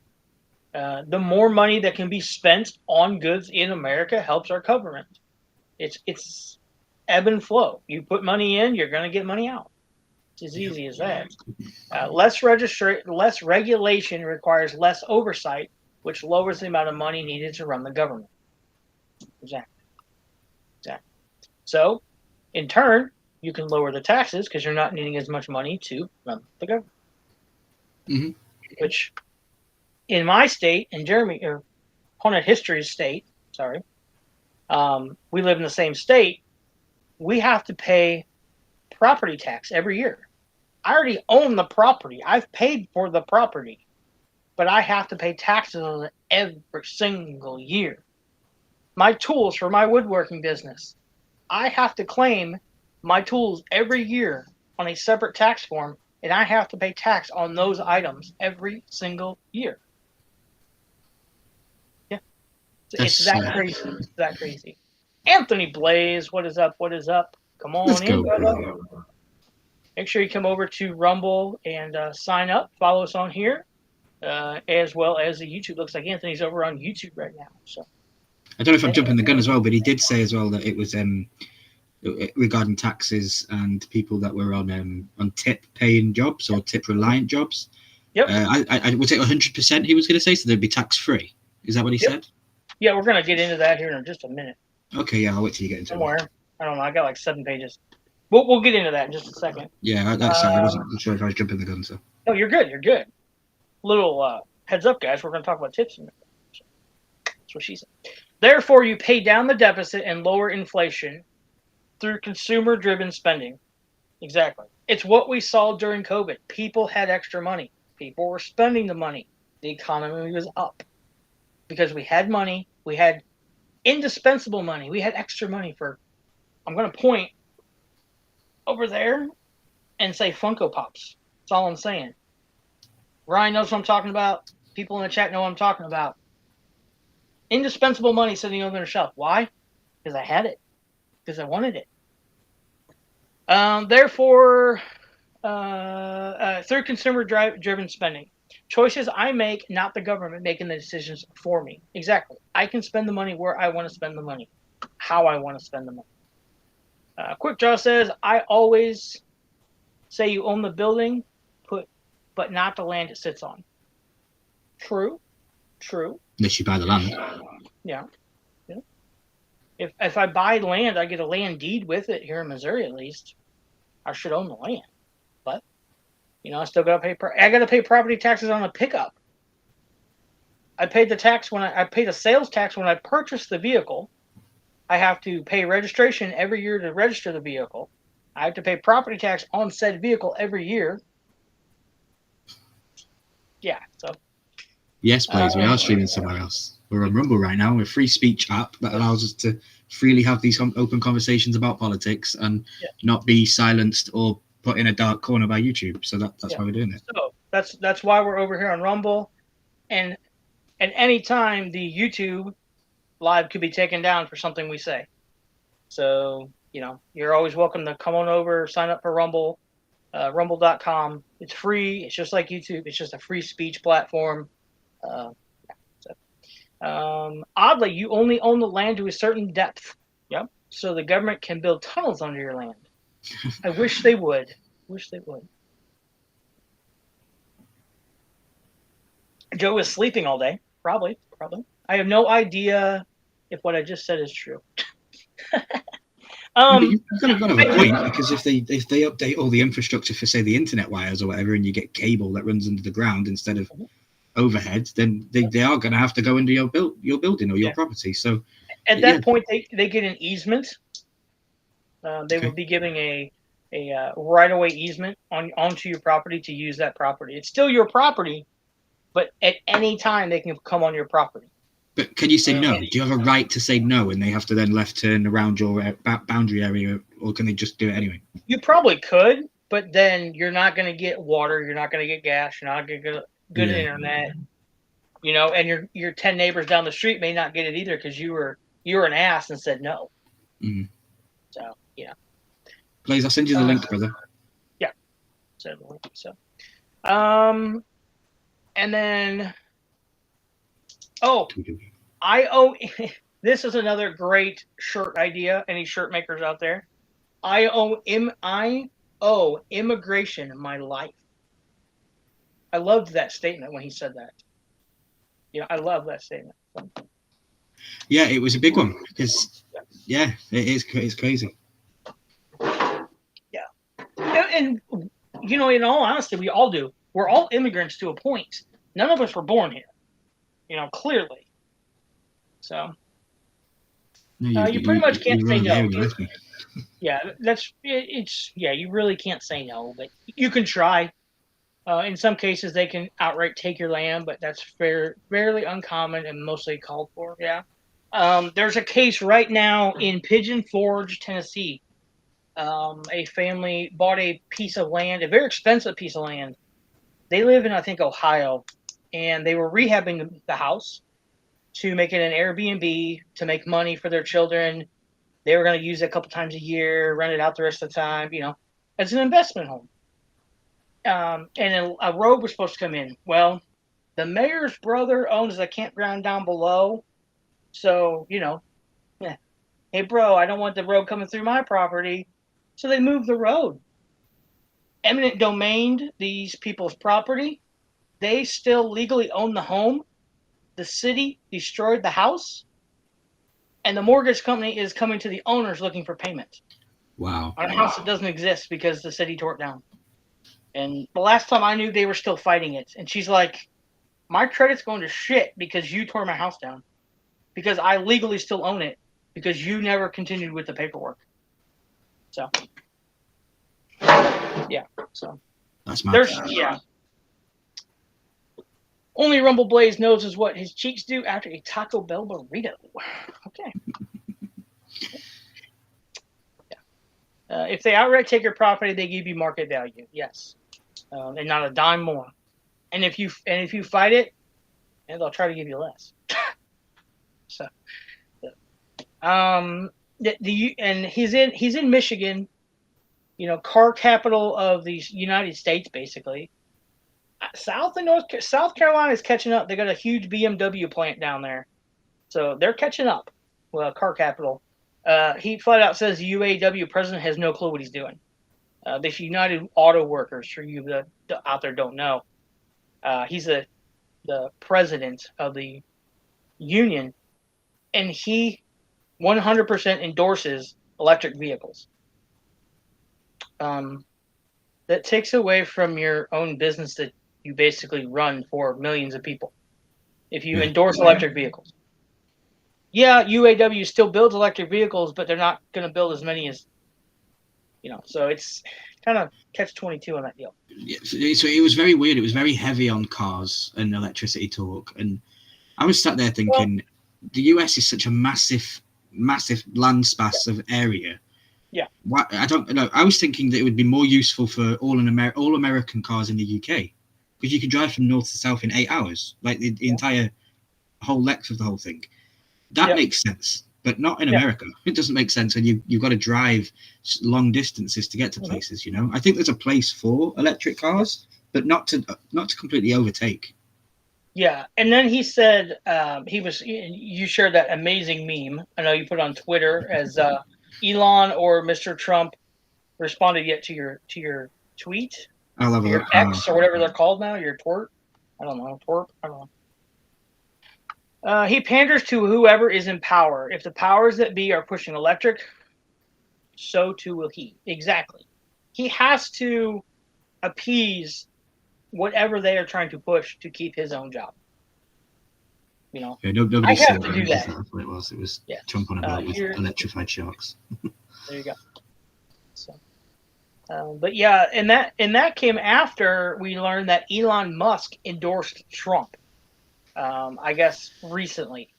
The more money that can be spent on goods in America helps our government. It's ebb and flow. You put money in, you're going to get money out. It's as easy as that. Less regulation requires less oversight, which lowers the amount of money needed to run the government. Exactly. So, in turn, you can lower the taxes because you're not needing as much money to run the government. Mm-hmm. Which, in my state, in Haunted History's state, we live in the same state. We have to pay property tax every year. I already own the property. I've paid for the property, but I have to pay taxes on it every single year. My tools for my woodworking business, I have to claim my tools every year on a separate tax form, and I have to pay tax on those items every single year. Yeah, it's that crazy. It's that crazy. Anthony Blaze, what is up? What is up? Come on Let's in, go. brother. Make sure you come over to Rumble and sign up. Follow us on here, as well as the YouTube. Looks like Anthony's over on YouTube right now. So I don't know if I'm jumping the gun as well, but he did say as well that it was regarding taxes and people that were on tip paying jobs or tip reliant jobs. Yep. I was it 100% he was going to say, so they'd be tax free. Is that what he said? Yeah, we're gonna get into that here in just a minute. Okay, yeah, I'll wait till you get into Somewhere. it. I don't know. I got like 7 pages. We'll get into that in just a second. Yeah, that's I wasn't sure if I was jumping the gun. So. No, you're good. You're good. Little heads up, guys. We're going to talk about tips in a minute. That's what she said. Therefore, you pay down the deficit and lower inflation through consumer-driven spending. Exactly. It's what we saw during COVID. People had extra money. People were spending the money. The economy was up because we had money. We had indispensable money. We had extra money for. I'm going to point over there and say Funko Pops. That's all I'm saying. Ryan knows what I'm talking about. People in the chat know what I'm talking about. Indispensable money sitting over their shelf. Why? Because I had it. Because I wanted it. Therefore, through consumer-driven spending, choices I make, not the government making the decisions for me. Exactly. I can spend the money where I want to spend the money, how I want to spend the money. Quick Draw says, I always say you own the building, but not the land it sits on. True. Unless you buy the land. Yeah. If I buy land, I get a land deed with it here in Missouri, at least. I should own the land, but I still got to pay. I got to pay property taxes on a pickup. I paid the tax I paid a sales tax when I purchased the vehicle. I have to pay registration every year to register the vehicle. I have to pay property tax on said vehicle every year. Yeah, so. Yes, please. We are streaming somewhere else. We're on Rumble right now. We're a free speech app that allows us to freely have these open conversations about politics and not be silenced or put in a dark corner by YouTube. So that's why we're doing it. So that's why we're over here on Rumble, and at any time the YouTube live could be taken down for something we say. So you're always welcome to come on over, sign up for Rumble, rumble.com. It's free. It's just like YouTube. It's just a free speech platform. Oddly, you only own the land to a certain depth. Yep. So the government can build tunnels under your land. I wish they would. Joe is sleeping all day. Probably. I have no idea if what I just said is true. You've got a point, because if they update all the infrastructure for, say, the internet wires or whatever, and you get cable that runs under the ground instead of overhead, then they are going to have to go into your building or your property. So at that point, they get an easement. They would be giving a right-of-way easement onto your property to use that property. It's still your property, but at any time they can come on your property. But can you say no? Do you have a right to say no, and they have to then left turn around your boundary area, or can they just do it anyway? You probably could, but then you're not going to get water, you're not going to get gas, you're not going to get good internet, and your 10 neighbors down the street may not get it either because you were an ass and said no. Mm. So Please, I'll send you the link, brother. Yeah. So, and then, I owe. This is another great shirt idea. Any shirt makers out there? I owe immigration my life. I loved that statement when he said that. I love that statement. Yeah, it was a big one because, it's crazy. Yeah, and in all honesty, we all do. We're all immigrants to a point. None of us were born here, clearly. So, No, You pretty much can't say no. With me. Yeah, you really can't say no, but you can try. In some cases, they can outright take your land, but that's fairly uncommon and mostly called for. Yeah. There's a case right now in Pigeon Forge, Tennessee. A family bought a piece of land, a very expensive piece of land. They live in, I think, Ohio, and they were rehabbing the house to make it an Airbnb to make money for their children. They were going to use it a couple times a year, rent it out the rest of the time, as an investment home. And a road was supposed to come in. Well, the mayor's brother owns a campground down below. So, hey, bro, I don't want the road coming through my property. So they moved the road. Eminent domained these people's property. They still legally own the home. The city destroyed the house. And the mortgage company is coming to the owners looking for payment. Wow. On a house that doesn't exist because the city tore it down. And the last time I knew, they were still fighting it. And she's like, my credit's going to shit because you tore my house down. Because I legally still own it. Because you never continued with the paperwork. So, yeah. So, that's my. Yeah. Only Rumble Blaze knows is what his cheeks do after a Taco Bell burrito. Okay. Yeah. If they outright take your property, they give you market value. Yes. And not a dime more. And if you fight it, and they'll try to give you less. So, and he's in Michigan, car capital of the United States, basically. South Carolina is catching up. They got a huge BMW plant down there, so they're catching up. Well, car capital. He flat out says the UAW president has no clue what he's doing. This United Auto Workers, for you that out there don't know, he's the president of the union, and he 100% endorses electric vehicles. That takes away from your own business that you basically run for millions of people. If you endorse electric vehicles. Yeah, UAW still builds electric vehicles, but they're not going to build as many as, so it's kind of catch-22 on that deal. Yeah, so it was very weird. It was very heavy on cars and electricity talk. And I was sat there thinking, the US is such a massive land space of area. Yeah. Why, I don't know. I was thinking that it would be more useful for all American cars in the UK. Because you can drive from north to south in 8 hours, like the entire whole length of the whole thing. That makes sense, but not in America. It doesn't make sense, and you've got to drive long distances to get to places. I think there's a place for electric cars, but not to completely overtake. Yeah, and then he said you shared that amazing meme. I know you put it on Twitter as Elon or Mr. Trump responded yet to your tweet. I love your X or whatever they're called now, your twerp. I don't know, twerp. I don't know. He panders to whoever is in power. If the powers that be are pushing electric, so too will he. Exactly. He has to appease whatever they are trying to push to keep his own job. Yeah, I have to do that. That's what it was. It was Trump on about with electrified sharks. There you go. So. But yeah, and that came after we learned that Elon Musk endorsed Trump. I guess recently.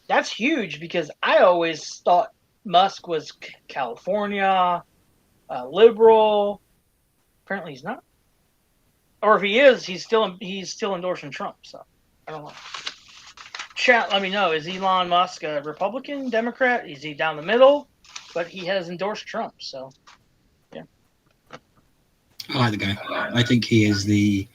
That's huge because I always thought Musk was California, liberal. Apparently he's not. Or if he is, he's still endorsing Trump. So I don't know. Chat, let me know. Is Elon Musk a Republican, Democrat? Is he down the middle? But he has endorsed Trump. So. I like the guy. I think he's the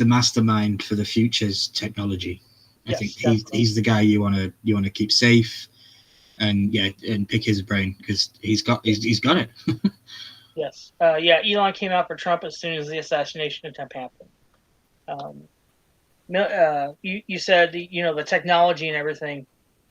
mastermind for the future's technology. I think he's the guy you want to keep safe, and pick his brain because he's got it. Yes. Elon came out for Trump as soon as the assassination attempt happened. You said the technology and everything.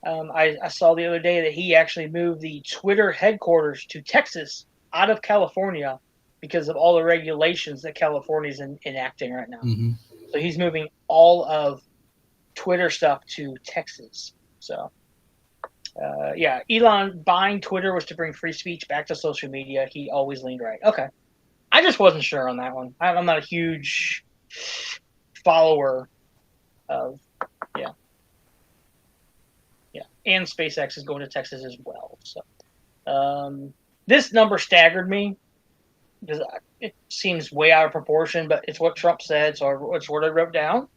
I saw the other day that he actually moved the Twitter headquarters to Texas out of California because of all the regulations that California is enacting right now. Mm-hmm. So he's moving all of Twitter stuff to Texas. So Yeah, Elon buying Twitter was to bring free speech back to social media. He always leaned right. Okay. I just wasn't sure on that one. I'm not a huge follower of, yeah. Yeah. And SpaceX is going to Texas as well. So this number staggered me because it seems way out of proportion, but it's what Trump said, so it's what I wrote down.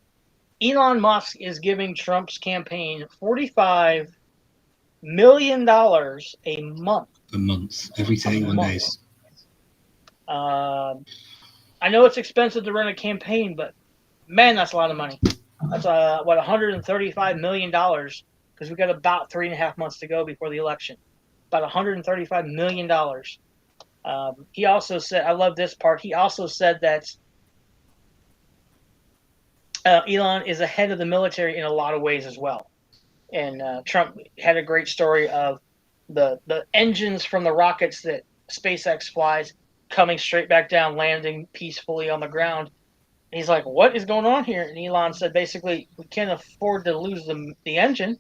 Elon Musk is giving Trump's campaign $45 million a month. A month, every 31 days. I know it's expensive to run a campaign, but man, that's a lot of money. That's $135 million because we got about 3.5 months to go before the election. About $135 million. He also said, I love this part. He also said that Elon is ahead of the military in a lot of ways as well. And Trump had a great story of the engines from the rockets that SpaceX flies coming straight back down, landing peacefully on the ground. And he's like, what is going on here? And Elon said, basically, we can't afford to lose the engine.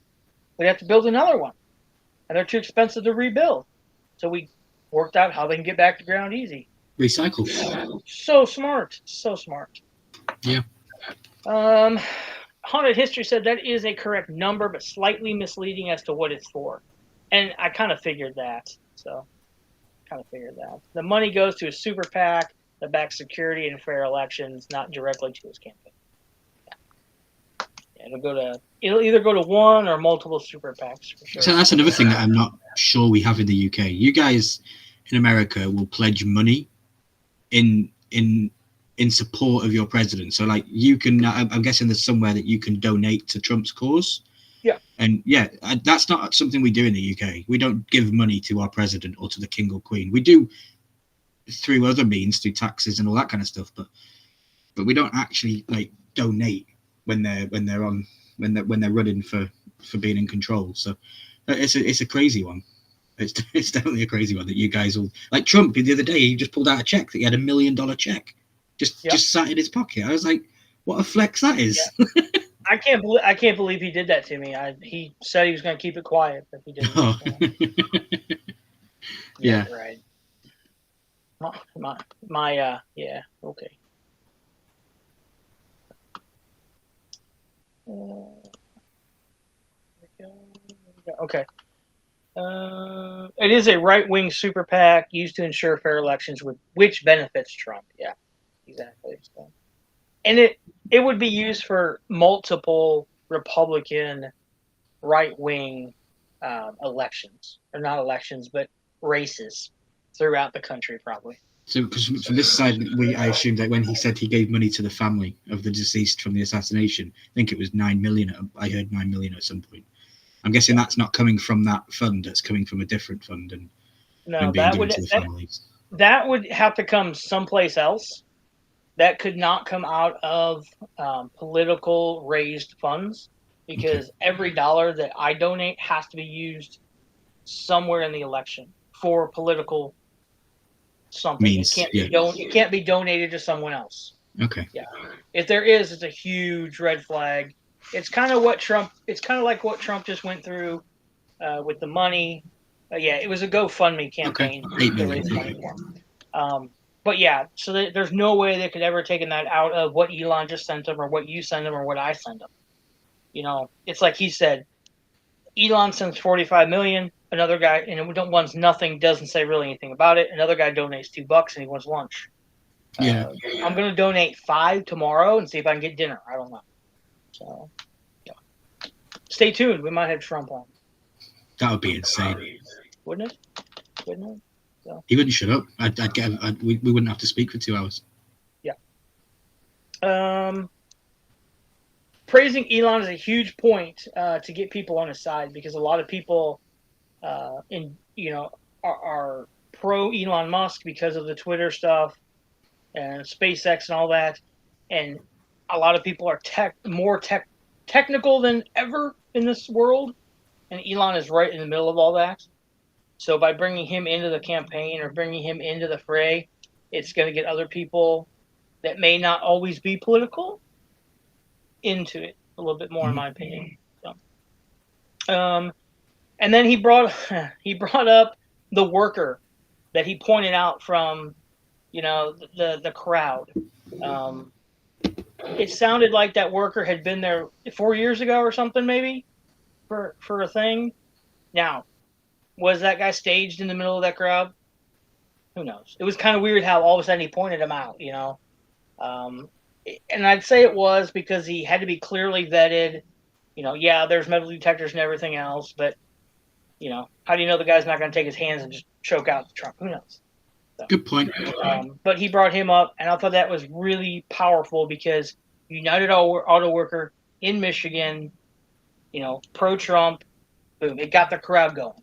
We'd have to build another one. And they're too expensive to rebuild. So we worked out how they can get back to ground easy. Recycle. So smart. So smart. Yeah. Haunted History said that is a correct number, but slightly misleading as to what it's for. And I kind of figured that. The money goes to a super PAC that backs security and fair elections, not directly to his campaign. Yeah, it'll either go to one or multiple super PACs for sure. So that's another thing that I'm not sure we have in the UK. You guys in America will pledge money in support of your president. So like you can, I'm guessing there's somewhere that you can donate to Trump's cause. Yeah. And yeah, that's not something we do in the UK. We don't give money to our president or to the king or queen. We do through other means, through taxes and all that kind of stuff, but we don't actually like donate when they're running for being in control. So it's a crazy one. It's definitely a crazy one that you guys will, like Trump the other day. He just pulled out a check that he had $1 million check just sat in his pocket. I was like, what a flex that is. Yeah. I can't believe he did that to me. He said he was going to keep it quiet, but he didn't. Oh. Yeah. Right. Yeah. Okay. Okay. It is a right-wing super PAC used to ensure fair elections, which benefits Trump. Yeah, exactly. So, and it would be used for multiple Republican right-wing elections, or not elections, but races throughout the country, probably. So, because from this side, I assumed that when he said he gave money to the family of the deceased from the assassination, I think it was 9 million. I heard 9 million at some point. I'm guessing that's not coming from that fund. That's coming from a different fund and being given to the families. That would have to come someplace else. That could not come out of political raised funds because every dollar that I donate has to be used somewhere in the election for political something. It can't be donated to someone else. Okay. Yeah. If there is, it's a huge red flag. It's kind of like what Trump just went through with the money. Yeah, it was a GoFundMe campaign to raise money for him. But yeah, so there's no way they could ever taken that out of what Elon just sent them or what you send them or what I send them. You know, it's like he said, Elon sends 45 million. Another guy, and wants nothing, doesn't say really anything about it. Another guy donates $2 and he wants lunch. Yeah. I'm going to donate 5 tomorrow and see if I can get dinner. I don't know. So, yeah. Stay tuned. We might have Trump on. That would be insane. Wouldn't it? So. He wouldn't shut up. We wouldn't have to speak for 2 hours. Yeah. Praising Elon is a huge point to get people on his side because a lot of people are pro Elon Musk because of the Twitter stuff and SpaceX and all that, and a lot of people are more technical than ever in this world, and Elon is right in the middle of all that. So by bringing him into the campaign or bringing him into the fray, it's going to get other people that may not always be political into it a little bit more, in my opinion. So, And then he brought up the worker that he pointed out from, the crowd. It sounded like that worker had been there 4 years ago or something, maybe, for a thing. Now, was that guy staged in the middle of that crowd? Who knows? It was kind of weird how all of a sudden he pointed him out, and I'd say it was because he had to be clearly vetted. Yeah, there's metal detectors and everything else, but how do you know the guy's not going to take his hands and just choke out the Trump? Who knows? So, good point. But he brought him up, and I thought that was really powerful because United Auto Worker in Michigan, pro-Trump, boom, it got the crowd going.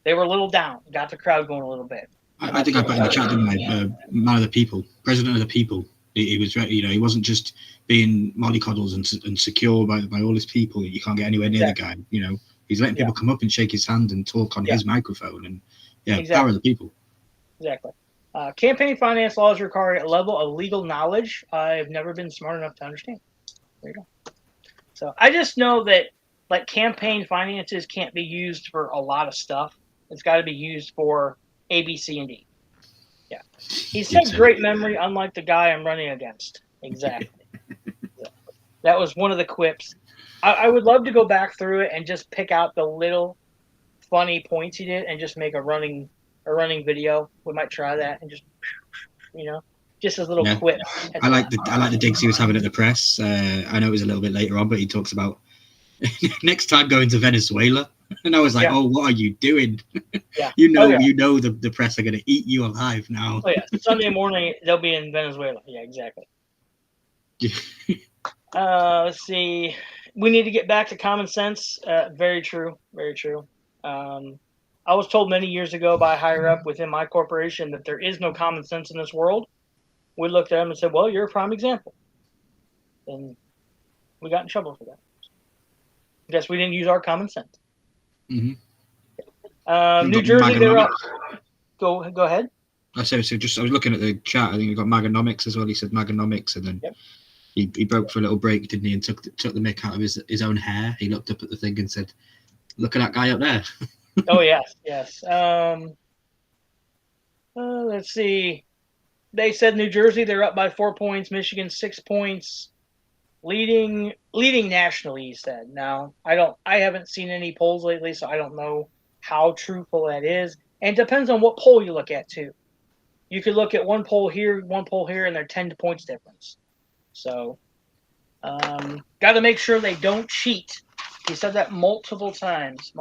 They were a little down, got the crowd going a little bit. I think I put in the chat, didn't I? Man of the people, president of the people. He was, he wasn't just being mollycoddles and secure by all his people. You can't get anywhere near the guy. He's letting people come up and shake his hand and talk on his microphone. And power of the people. Exactly. Campaign finance laws require a level of legal knowledge I've never been smart enough to understand. There you go. So I just know that campaign finances can't be used for a lot of stuff. It's got to be used for A, B, C, and D. Yeah. He said great memory, unlike the guy I'm running against. Exactly. That was one of the quips. I would love to go back through it and just pick out the little funny points he did and just make a running video. We might try that and just, just a little quip. I like the digs he was having at the press. I know it was a little bit later on, but he talks about next time going to Venezuela. And I was like, oh, what are you doing? Yeah. You know the press are going to eat you alive now. Oh, yeah. Sunday morning, they'll be in Venezuela. Yeah, exactly. Let's see. We need to get back to common sense. Very true. Very true. I was told many years ago by a higher up within my corporation that there is no common sense in this world. We looked at him and said, well, you're a prime example. And we got in trouble for that. I guess we didn't use our common sense. Mm-hmm. New Jersey, they're up. Go ahead. I was looking at the chat. I think we got Maganomics as well. He said Maganomics, and then he broke for a little break, didn't he? And took the mick out of his own hair. He looked up at the thing and said, "Look at that guy up there." Oh yes. Let's see. They said New Jersey, they're up by 4 points. Michigan 6 points. Leading nationally, he said. Now, I haven't seen any polls lately, so I don't know how truthful that is. And it depends on what poll you look at, too. You could look at one poll here, and they're 10 points difference. So, got to make sure they don't cheat. He said that multiple times.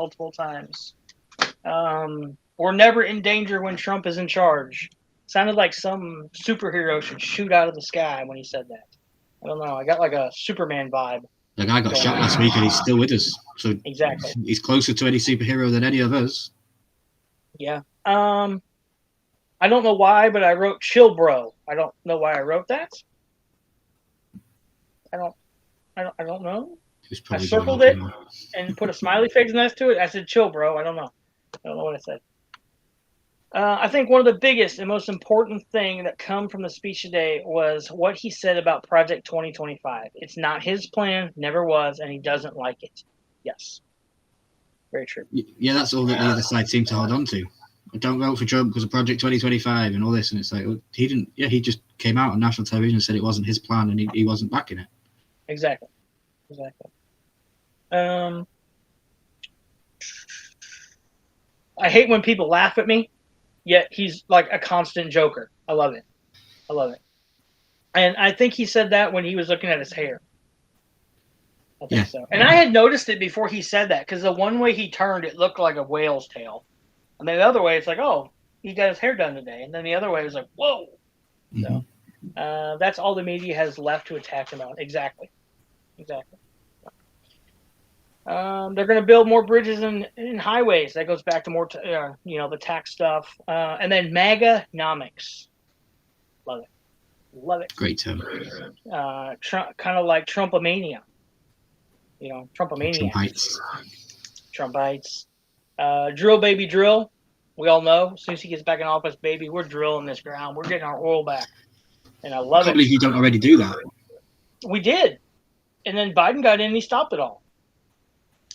We're never in danger when Trump is in charge. Sounded like some superhero should shoot out of the sky when he said that. I don't know. I got like a Superman vibe. The guy got shot last week and he's still with us. So exactly. He's closer to any superhero than any of us. Yeah. I don't know why, but I wrote chill bro. I don't know why I wrote that. I don't know. I circled it and put a smiley face next to it. I said chill bro. I don't know what I said. I think one of the biggest and most important thing that come from the speech today was what he said about Project 2025. It's not his plan, never was, and he doesn't like it. Yes. Very true. Yeah, that's all that the other side seemed to hold on to. Don't vote for Trump because of Project 2025 and all this. And it's like, well, he didn't. Yeah, he just came out on national television and said it wasn't his plan and he wasn't backing it. Exactly. I hate when people laugh at me. Yet he's like a constant joker. I love it. And I think he said that when he was looking at his hair. I think so. And I had noticed it before he said that because the one way he turned, it looked like a whale's tail. And then the other way, it's like, oh, he got his hair done today. And then the other way was like, whoa. Mm-hmm. So that's all the media has left to attack him on. Exactly. They're going to build more bridges and highways. That goes back to more, the tax stuff. And then MAGA-nomics. Love it. Great term. Trump, kind of like Trumpomania. Trumpomania. Trumpites. Drill, baby, drill. We all know. As soon as he gets back in office, baby, we're drilling this ground. We're getting our oil back. And I love it. I can't believe you don't already do that. We did. And then Biden got in and he stopped it all.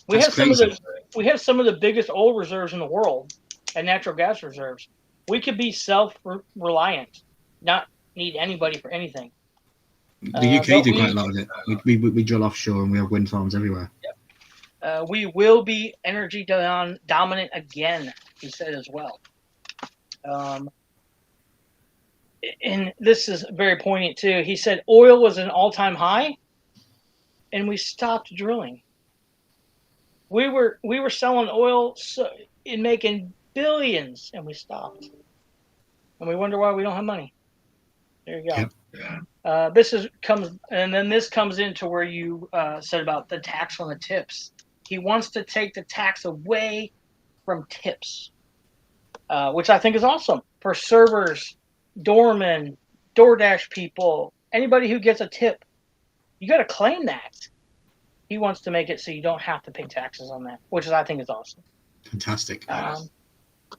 We have some of we have some of the biggest oil reserves in the world and natural gas reserves. We could be self-reliant, not need anybody for anything. The UK do quite a lot of it. We drill offshore and we have wind farms everywhere. We will be energy dominant again, he said as well. And this is very poignant too. He said oil was an all-time high, and we stopped drilling. We were selling oil and making billions, and we stopped. And we wonder why we don't have money. There you go. Yep. This comes into where you said about the tax on the tips. He wants to take the tax away from tips, which I think is awesome for servers, doormen, DoorDash people, anybody who gets a tip. You got to claim that. He wants to make it so you don't have to pay taxes on that, which I think is awesome. Fantastic.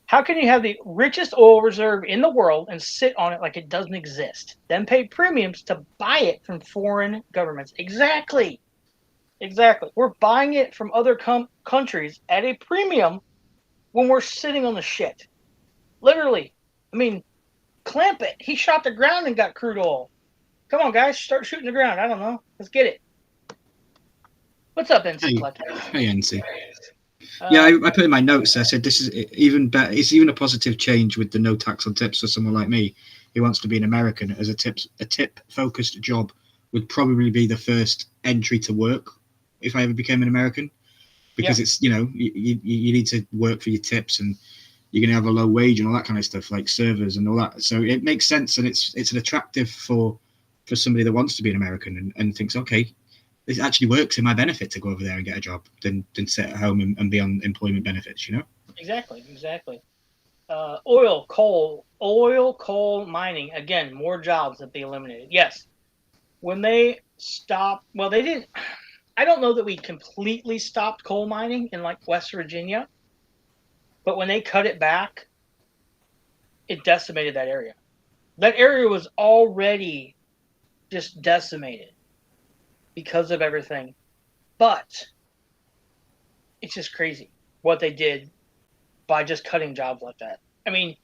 How can you have the richest oil reserve in the world and sit on it like it doesn't exist, then pay premiums to buy it from foreign governments? Exactly. We're buying it from other countries at a premium when we're sitting on the shit. Literally. I mean, clamp it. He shot the ground and got crude oil. Come on, guys. Start shooting the ground. I don't know. Let's get it. What's up, NC? Hey, NC. Yeah, I put in my notes. I said this is even better. It's even a positive change with the no tax on tips for someone like me who wants to be an American. As a tip focused job would probably be the first entry to work if I ever became an American, because it's you need to work for your tips and you're going to have a low wage and all that kind of stuff, like servers and all that. So it makes sense, and it's an attractive for somebody that wants to be an American and thinks, okay, it actually works in my benefit to go over there and get a job than sit at home and be on employment benefits, Exactly. Oil, coal mining. Again, more jobs that they eliminated. Yes. When they stopped, well, they didn't. I don't know that we completely stopped coal mining in like West Virginia, but when they cut it back, it decimated that area. That area was already just decimated because of everything. But it's just crazy what they did by just cutting jobs like that. I mean,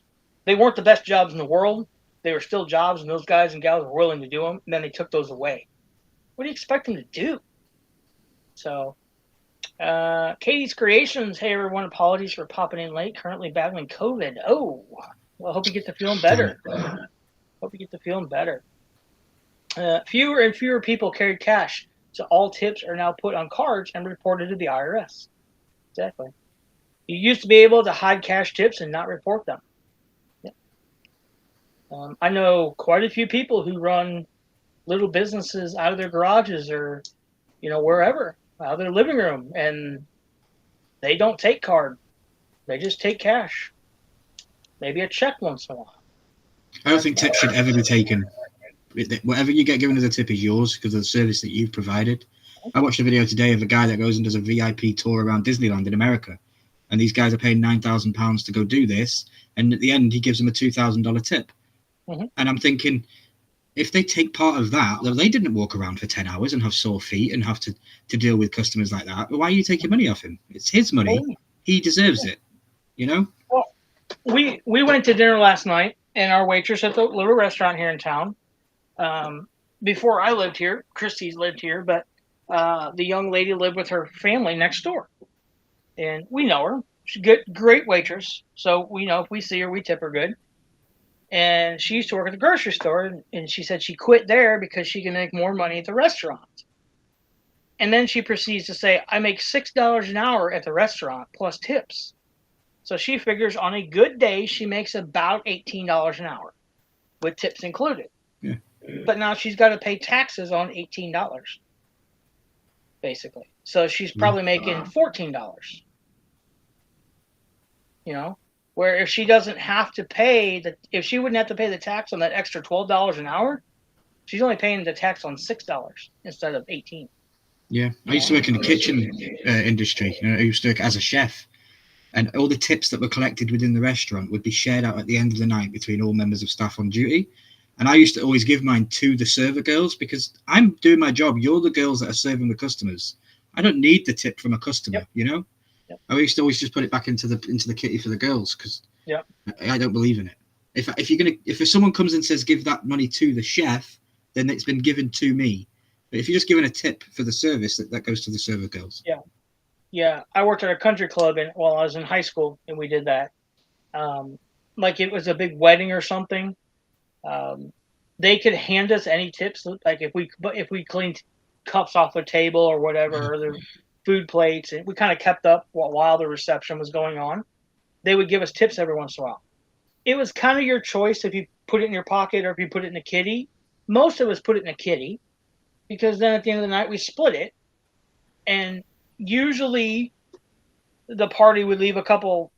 they weren't the best jobs in the world. They were still jobs, and those guys and gals were willing to do them, and then they took those away. What do you expect them to do? So, Katie's Creations. Hey, everyone. Apologies for popping in late. Currently battling COVID. Oh, well, hope you get to feeling better. Fewer and fewer people carried cash, so all tips are now put on cards and reported to the IRS. Exactly. You used to be able to hide cash tips and not report them. Yeah. I know quite a few people who run little businesses out of their garages or, wherever, out of their living room, and they don't take card. They just take cash. Maybe a check once in a while. I don't think tips should ever be taken. Whatever you get given as a tip is yours because of the service that you've provided. I watched a video today of a guy that goes and does a VIP tour around Disneyland in America, and these guys are paying £9,000 to go do this, and at the end he gives them a $2,000 tip. Mm-hmm. And I'm thinking, if they take part of that, they didn't walk around for 10 hours and have sore feet and have to deal with customers like that. Why are you taking money off him? It's his money. He deserves it, Well, we went to dinner last night, and our waitress at the little restaurant here in town, before I lived here, Christy's lived here, but the young lady lived with her family next door. And we know her. She's a great waitress. So we know if we see her, we tip her good. And she used to work at the grocery store, and she said she quit there because she can make more money at the restaurant. And then she proceeds to say, I make $6 an hour at the restaurant plus tips. So she figures on a good day, she makes about $18 an hour with tips included. Yeah. But now she's got to pay taxes on $18, basically. So she's probably making $14. Where if she doesn't have to pay if she wouldn't have to pay the tax on that extra $12 an hour, she's only paying the tax on $6 instead of $18. Yeah, I used to work in the kitchen industry. I used to work as a chef, and all the tips that were collected within the restaurant would be shared out at the end of the night between all members of staff on duty. And I used to always give mine to the server girls because I'm doing my job. You're the girls that are serving the customers. I don't need the tip from a customer, Yep. I used to always just put it back into the kitty for the girls because Yep. I don't believe in it. If someone comes and says give that money to the chef, then it's been given to me. But if you're just giving a tip for the service, that goes to the server girls. Yeah. Yeah, I worked at a country club while I was in high school, and we did that. Like it was a big wedding or something. They could hand us any tips, like if we cleaned cups off the table or whatever, or their food plates, and we kind of kept up while the reception was going on. They would give us tips every once in a while. It was kind of your choice if you put it in your pocket or if you put it in a kitty. Most of us put it in a kitty because then at the end of the night we split it, and usually the party would leave a couple,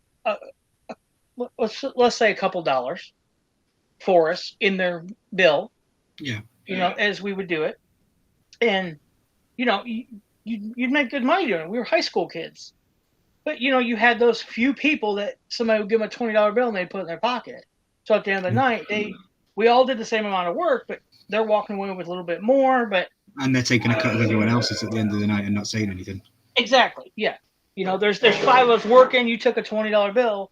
let's say a couple dollars for us in their bill. Yeah. As we would do it, and you'd make good money doing it. We were high school kids, but you had those few people that somebody would give them a $20 bill and they'd put it in their pocket. So at the end of the night, we all did the same amount of work, but they're walking away with a little bit more. And they're taking a cut of everyone else's at the end of the night and not saying anything. Exactly. Yeah. There's 5 of us working. You took a $20 bill.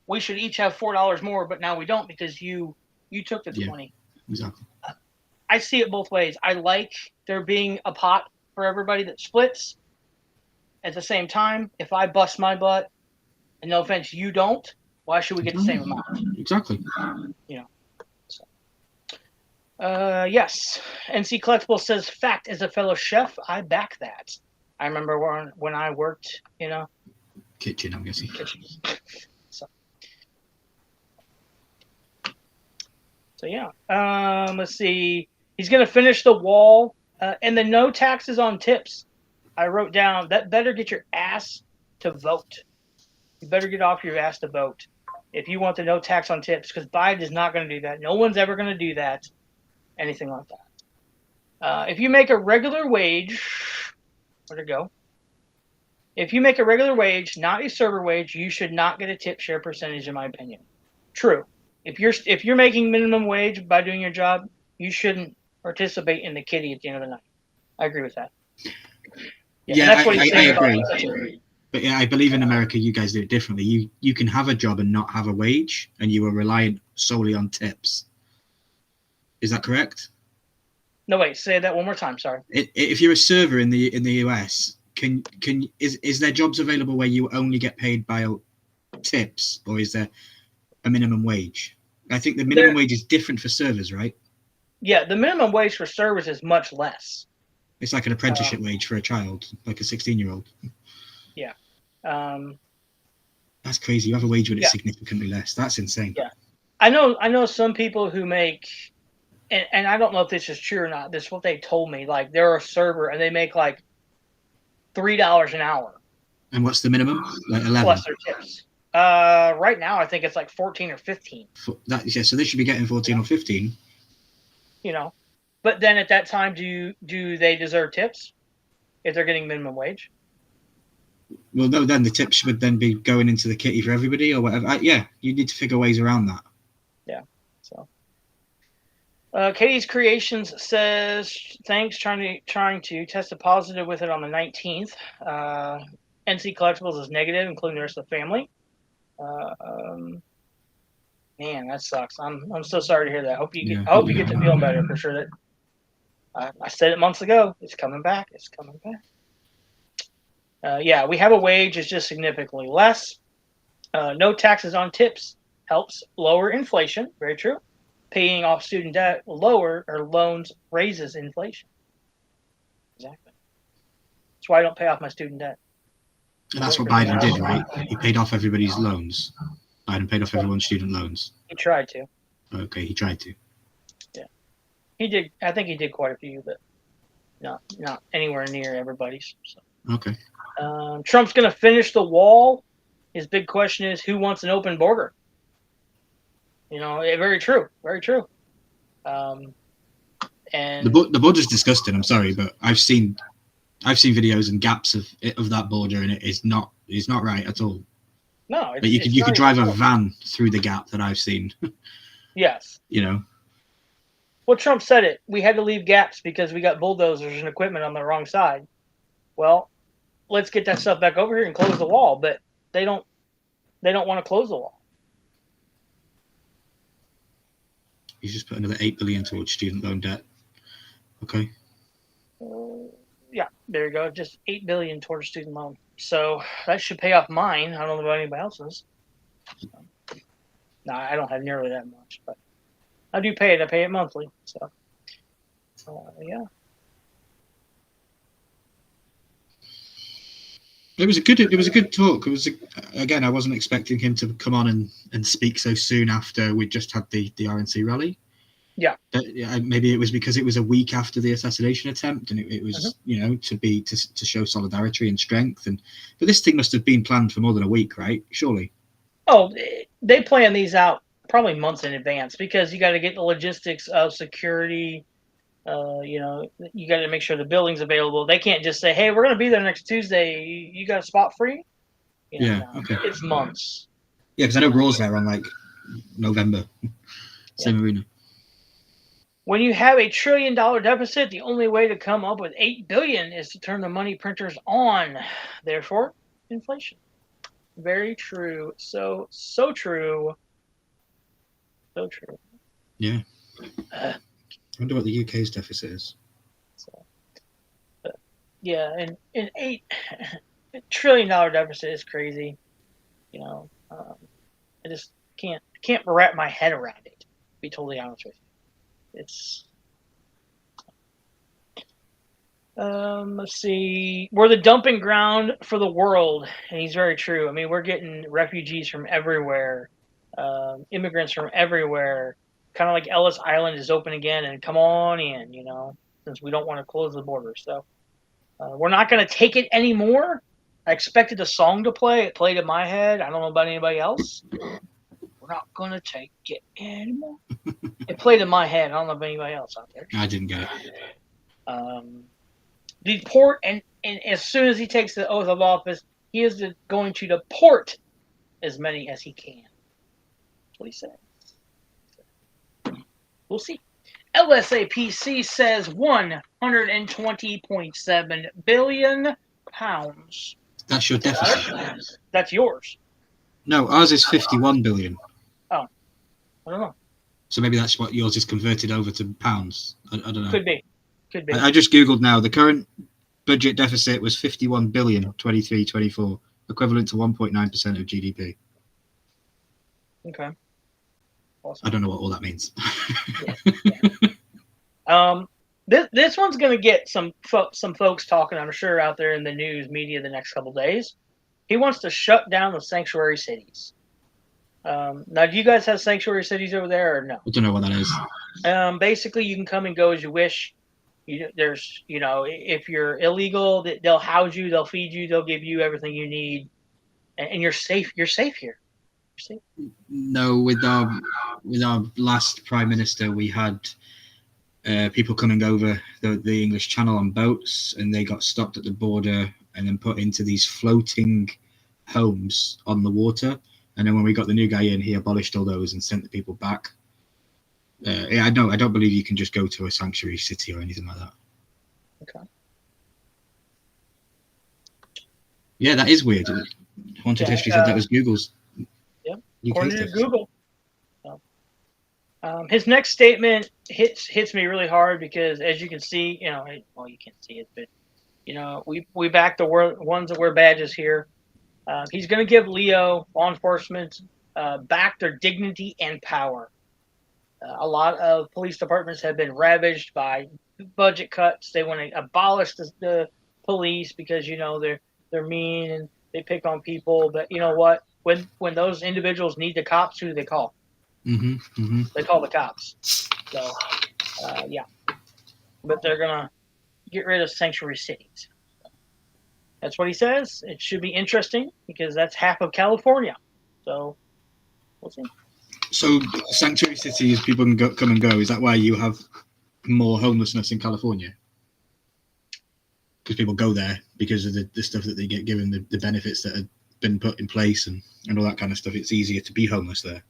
We should each have $4 more, but now we don't because you took the 20. Exactly. I see it both ways. I like there being a pot for everybody that splits. At the same time, if I bust my butt, and no offense, you don't, why should we get the same amount? Exactly. Yes. NC Collectible says, fact, as a fellow chef, I back that. I remember when I worked, kitchen, I'm guessing. Kitchens. So yeah. Let's see. He's going to finish the wall and the no taxes on tips. I wrote down that better get your ass to vote. You better get off your ass to vote if you want the no tax on tips, because Biden is not going to do that. No one's ever going to do that. Anything like that. If you make a regular wage, where'd it go? If you make a regular wage, not a server wage, you should not get a tip share percentage, in my opinion. True. If you're making minimum wage by doing your job, you shouldn't participate in the kitty at the end of the night. I agree with that. That's what I agree. But yeah, I believe in America you guys do it differently. You can have a job and not have a wage, and you are reliant solely on tips. Is that correct? No, wait. Say that one more time. Sorry. If you're a server in the US, is there jobs available where you only get paid by tips, or is there a minimum wage? I think the minimum wage is different for servers, right? Yeah, the minimum wage for servers is much less. It's like an apprenticeship wage for a child, like a 16-year-old. Yeah. That's crazy. You have a wage when it's significantly less. That's insane. Yeah. I know some people who make, and I don't know if this is true or not. This is what they told me. Like they're a server and they make like $3 an hour. And what's the minimum? Like 11? Plus their tips. Right now I think it's like 14 or 15. So they should be getting 14 or 15. But then at that time, do they deserve tips if they're getting minimum wage? Well, no. Then the tips would then be going into the kitty for everybody or whatever. You need to figure ways around that. Yeah. So, Katie's Creations says thanks. Trying to test positive with it on the 19th. NC Collectibles is negative, including the rest of the family. Man, that sucks. I'm so sorry to hear that. I hope you get to feeling better for sure. That I said it months ago. It's coming back. It's coming back. We have a wage. It's just significantly less. No taxes on tips helps lower inflation. Very true. Paying off student debt loans raises inflation. Exactly. That's why I don't pay off my student debt. And that's what Biden did, right? He paid off everybody's loans. Biden paid off everyone's student loans. He tried to. Okay, he tried to. Yeah, he did. I think he did quite a few, but not anywhere near everybody's. So. Okay. Trump's going to finish the wall. His big question is, who wants an open border? Very true. Very true. And the border's disgusting. I'm sorry, but I've seen videos and gaps of that border, and it's not right at all. No, but you could drive a van through the gap that I've seen. Yes. Well, Trump said it. We had to leave gaps because we got bulldozers and equipment on the wrong side. Well, let's get that stuff back over here and close the wall. But they don't want to close the wall. You just put another 8 billion towards student loan debt. Okay. Yeah, there you go. Just 8 billion towards student loan. So that should pay off mine. I don't know about anybody else's. No, I don't have nearly that much, but I do pay it. I pay it monthly. So, yeah. It was a good talk. Again, I wasn't expecting him to come on and speak so soon after we just had the RNC rally. Yeah. But, maybe it was because it was a week after the assassination attempt, and it was to show solidarity and strength. But this thing must have been planned for more than a week, right? Surely. Oh, they plan these out probably months in advance because you got to get the logistics of security. You got to make sure the building's available. They can't just say, "Hey, we're going to be there next Tuesday. You got a spot free?" Okay. It's months. Yeah, because I know Raw's there on like November. Same arena. When you have $1 trillion deficit, the only way to come up with $8 billion is to turn the money printers on. Therefore, inflation. Very true. So true. So true. Yeah. I wonder what the UK's deficit is. Yeah, and $8 trillion deficit is crazy. I just can't wrap my head around it. To be totally honest with you. It's let's see. We're the dumping ground for the world, and he's very true. I mean, we're getting refugees from everywhere, immigrants from everywhere. Kind of like Ellis Island is open again, and come on in, since we don't want to close the border. So we're not going to take it anymore. I expected the song to play. It played in my head. I don't know about anybody else. We're not going to take it anymore. It played in my head. I don't know if anybody else out there. I didn't get it. Deport, and as soon as he takes the oath of office, he is going to deport as many as he can. That's what he said. We'll see. LSAPC says 120.7 billion pounds. That's your deficit. That's yours. No, ours is 51 billion. Oh, I don't know. So maybe that's what yours is converted over to pounds. I don't know. Could be. I just Googled now. The current budget deficit was 51 billion, 23-24, equivalent to 1.9% of GDP. Okay. Awesome. I don't know what all that means. Yeah. This one's going to get some folks talking, I'm sure, out there in the news media the next couple days. He wants to shut down the sanctuary cities. Now, do you guys have sanctuary cities over there or no? I don't know what that is. Basically, you can come and go as you wish. If you're illegal, they'll house you, they'll feed you, they'll give you everything you need, and you're safe. You're safe here. You're safe. No, with our last prime minister, we had people coming over the English Channel on boats, and they got stopped at the border and then put into these floating homes on the water. And then when we got the new guy in, he abolished all those and sent the people back. I don't believe you can just go to a sanctuary city or anything like that. Okay. Yeah, that is weird. Haunted History said that was Google's. Yeah, according to Google. So, his next statement hits me really hard because, as you can see, you can't see it, but we back the ones that wear badges here. He's going to give Leo law enforcement back their dignity and power. A lot of police departments have been ravaged by budget cuts. They want to abolish the police because they're mean and they pick on people. But you know what? When those individuals need the cops, who do they call? Mm-hmm, mm-hmm. They call the cops. So yeah, but they're gonna get rid of sanctuary cities. That's what he says. It should be interesting because that's half of California. So we'll see. So sanctuary cities, people can come and go. Is that why you have more homelessness in California? Because people go there because of the stuff that they get given, the benefits that have been put in place and all that kind of stuff. It's easier to be homeless there.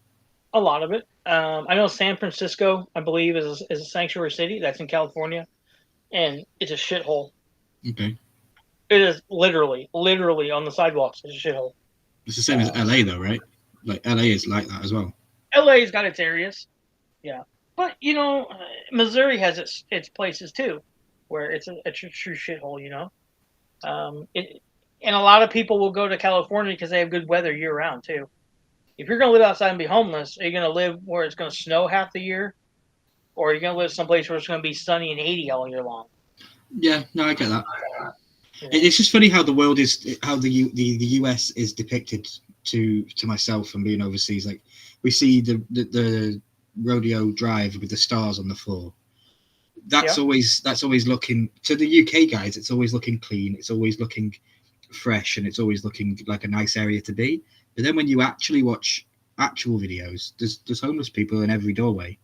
A lot of it. I know San Francisco, I believe, is a sanctuary city. That's in California. And it's a shithole. Okay. It is literally on the sidewalks. It's a shithole. It's the same as LA, though, right? Like LA is like that as well. LA's got its areas, yeah, but Missouri has its places too, where it's a true shithole. And a lot of people will go to California because they have good weather year round too. If you're gonna live outside and be homeless, are you gonna live where it's gonna snow half the year, or are you gonna live someplace where it's gonna be sunny and 80 all year long? Yeah, no, I get that. It's just funny how the world is, how the US is depicted to myself and being overseas. Like we see the rodeo drive with the stars on the floor. That's always looking to the UK guys. It's always looking clean. It's always looking fresh, and it's always looking like a nice area to be. But then when you actually watch actual videos, there's homeless people in every doorway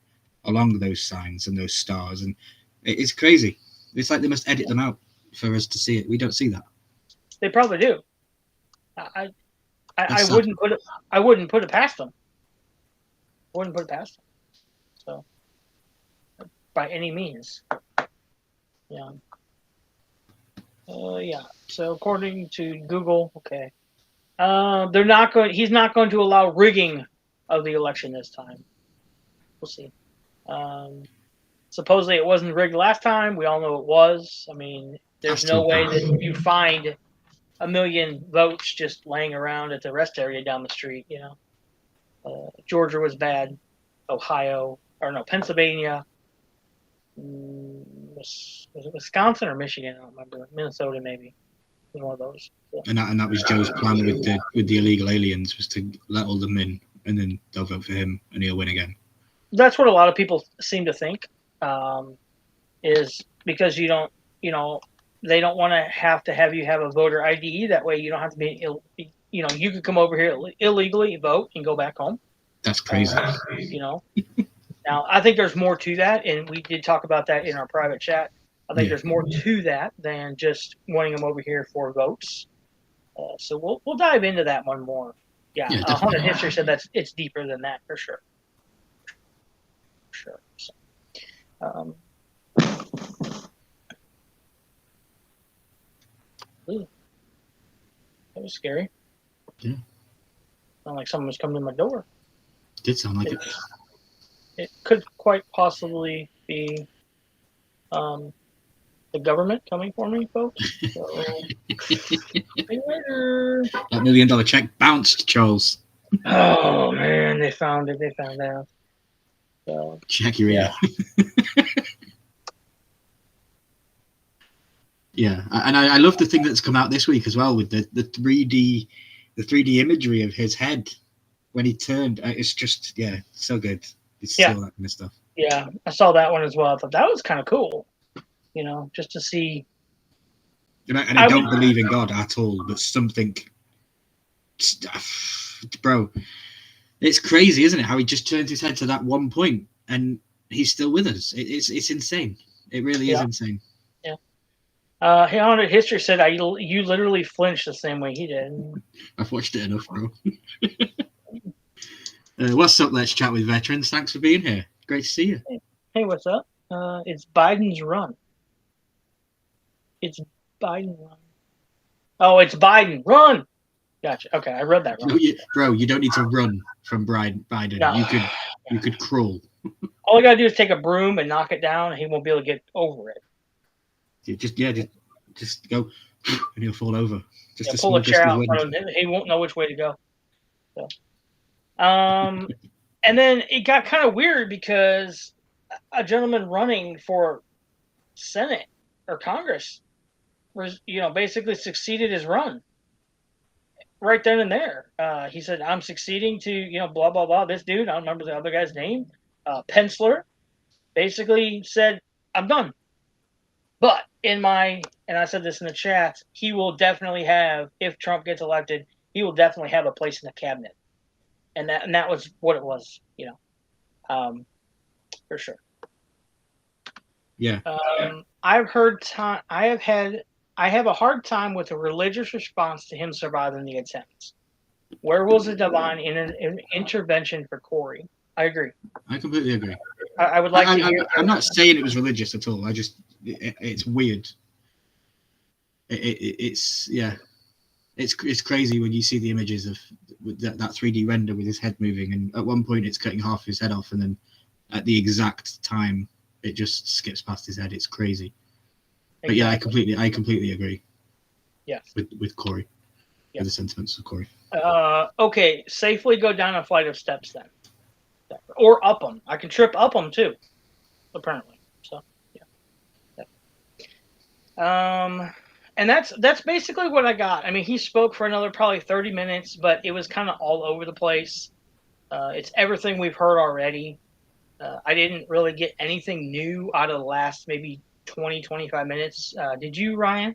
along those signs and those stars, and it's crazy. It's like they must edit them out for us to see it. We don't see that. They probably do. I wouldn't put it past them. Wouldn't put it past them. So, by any means, yeah. Yeah. So according to Google, okay, they're not going. He's not going to allow rigging of the election this time. We'll see. Supposedly it wasn't rigged last time. We all know it was. I mean, there's no way that you find 1 million votes just laying around at the rest area down the street. Georgia was bad. Pennsylvania. Was it Wisconsin or Michigan? I don't remember. Minnesota, maybe. It was one of those. So. And that was Joe's plan with the illegal aliens, was to let all them in, and then they'll vote for him, and he'll win again. That's what a lot of people seem to think. Is because they don't want to have you have a voter ID. That way you don't have to be, you could come over here illegally, vote, and go back home. That's crazy. Now, I think there's more to that, and we did talk about that in our private chat. I think there's more to that than just wanting them over here for votes. So we'll dive into that one more. Yeah, Haunted History said it's deeper than that for sure. Sure. So, ooh, that was scary. Yeah. Sounded like someone was coming to my door. It did sound like it. It could quite possibly be the government coming for me, folks. So, see you later. That $1 million check bounced, Charles. Oh man, they found it. They found out. So, check your ear. Yeah, and I love the thing that's come out this week as well with the 3D imagery of his head when he turned. It's just so good. It's still that kind of stuff. Yeah, I saw that one as well. I thought that was kind of cool. Just to see. And I don't believe in God at all, but something, bro, it's crazy, isn't it? How he just turns his head to that one point and he's still with us. It's insane. It really is insane. Yeah. Haunted History said you literally flinched the same way he did. I've watched it enough, bro. What's up? Let's chat with veterans. Thanks for being here. Great to see you. Hey, what's up? It's Biden's run. It's Biden run. Oh, it's Biden run. Gotcha. Okay, I read that wrong. Bro, you don't need to run from Biden. No. You could crawl. All you gotta do is take a broom and knock it down, and he won't be able to get over it. Just go, and he'll fall over. Just pull a chair out in front of him. He won't know which way to go. So, and then it got kind of weird because a gentleman running for Senate or Congress was, basically succeeded his run right then and there. He said, "I'm succeeding to, blah blah blah." This dude, I don't remember the other guy's name, Pensler, basically said, "I'm done." But and I said this in the chat, he will definitely have, if Trump gets elected, he will definitely have a place in the cabinet, and that was what it was, for sure. Yeah. I have a hard time with a religious response to him surviving the attempt. Where was the divine intervention for Corey? I agree. I completely agree. I would like to hear. I'm not saying it was religious at all. It's weird. It's it's crazy when you see the images of that 3D render with his head moving, and at one point it's cutting half his head off, and then at the exact time it just skips past his head. It's crazy. But yeah, I completely agree. Yeah. With Corey. Yeah. With the sentiments of Corey. Okay, safely go down a flight of steps then, or up them. I can trip up them too, apparently. So yeah. And that's basically what I got. I mean, he spoke for another probably 30 minutes, but it was kind of all over the place. It's everything we've heard already. I didn't really get anything new out of the last maybe 20, 25 minutes. Did you, Ryan?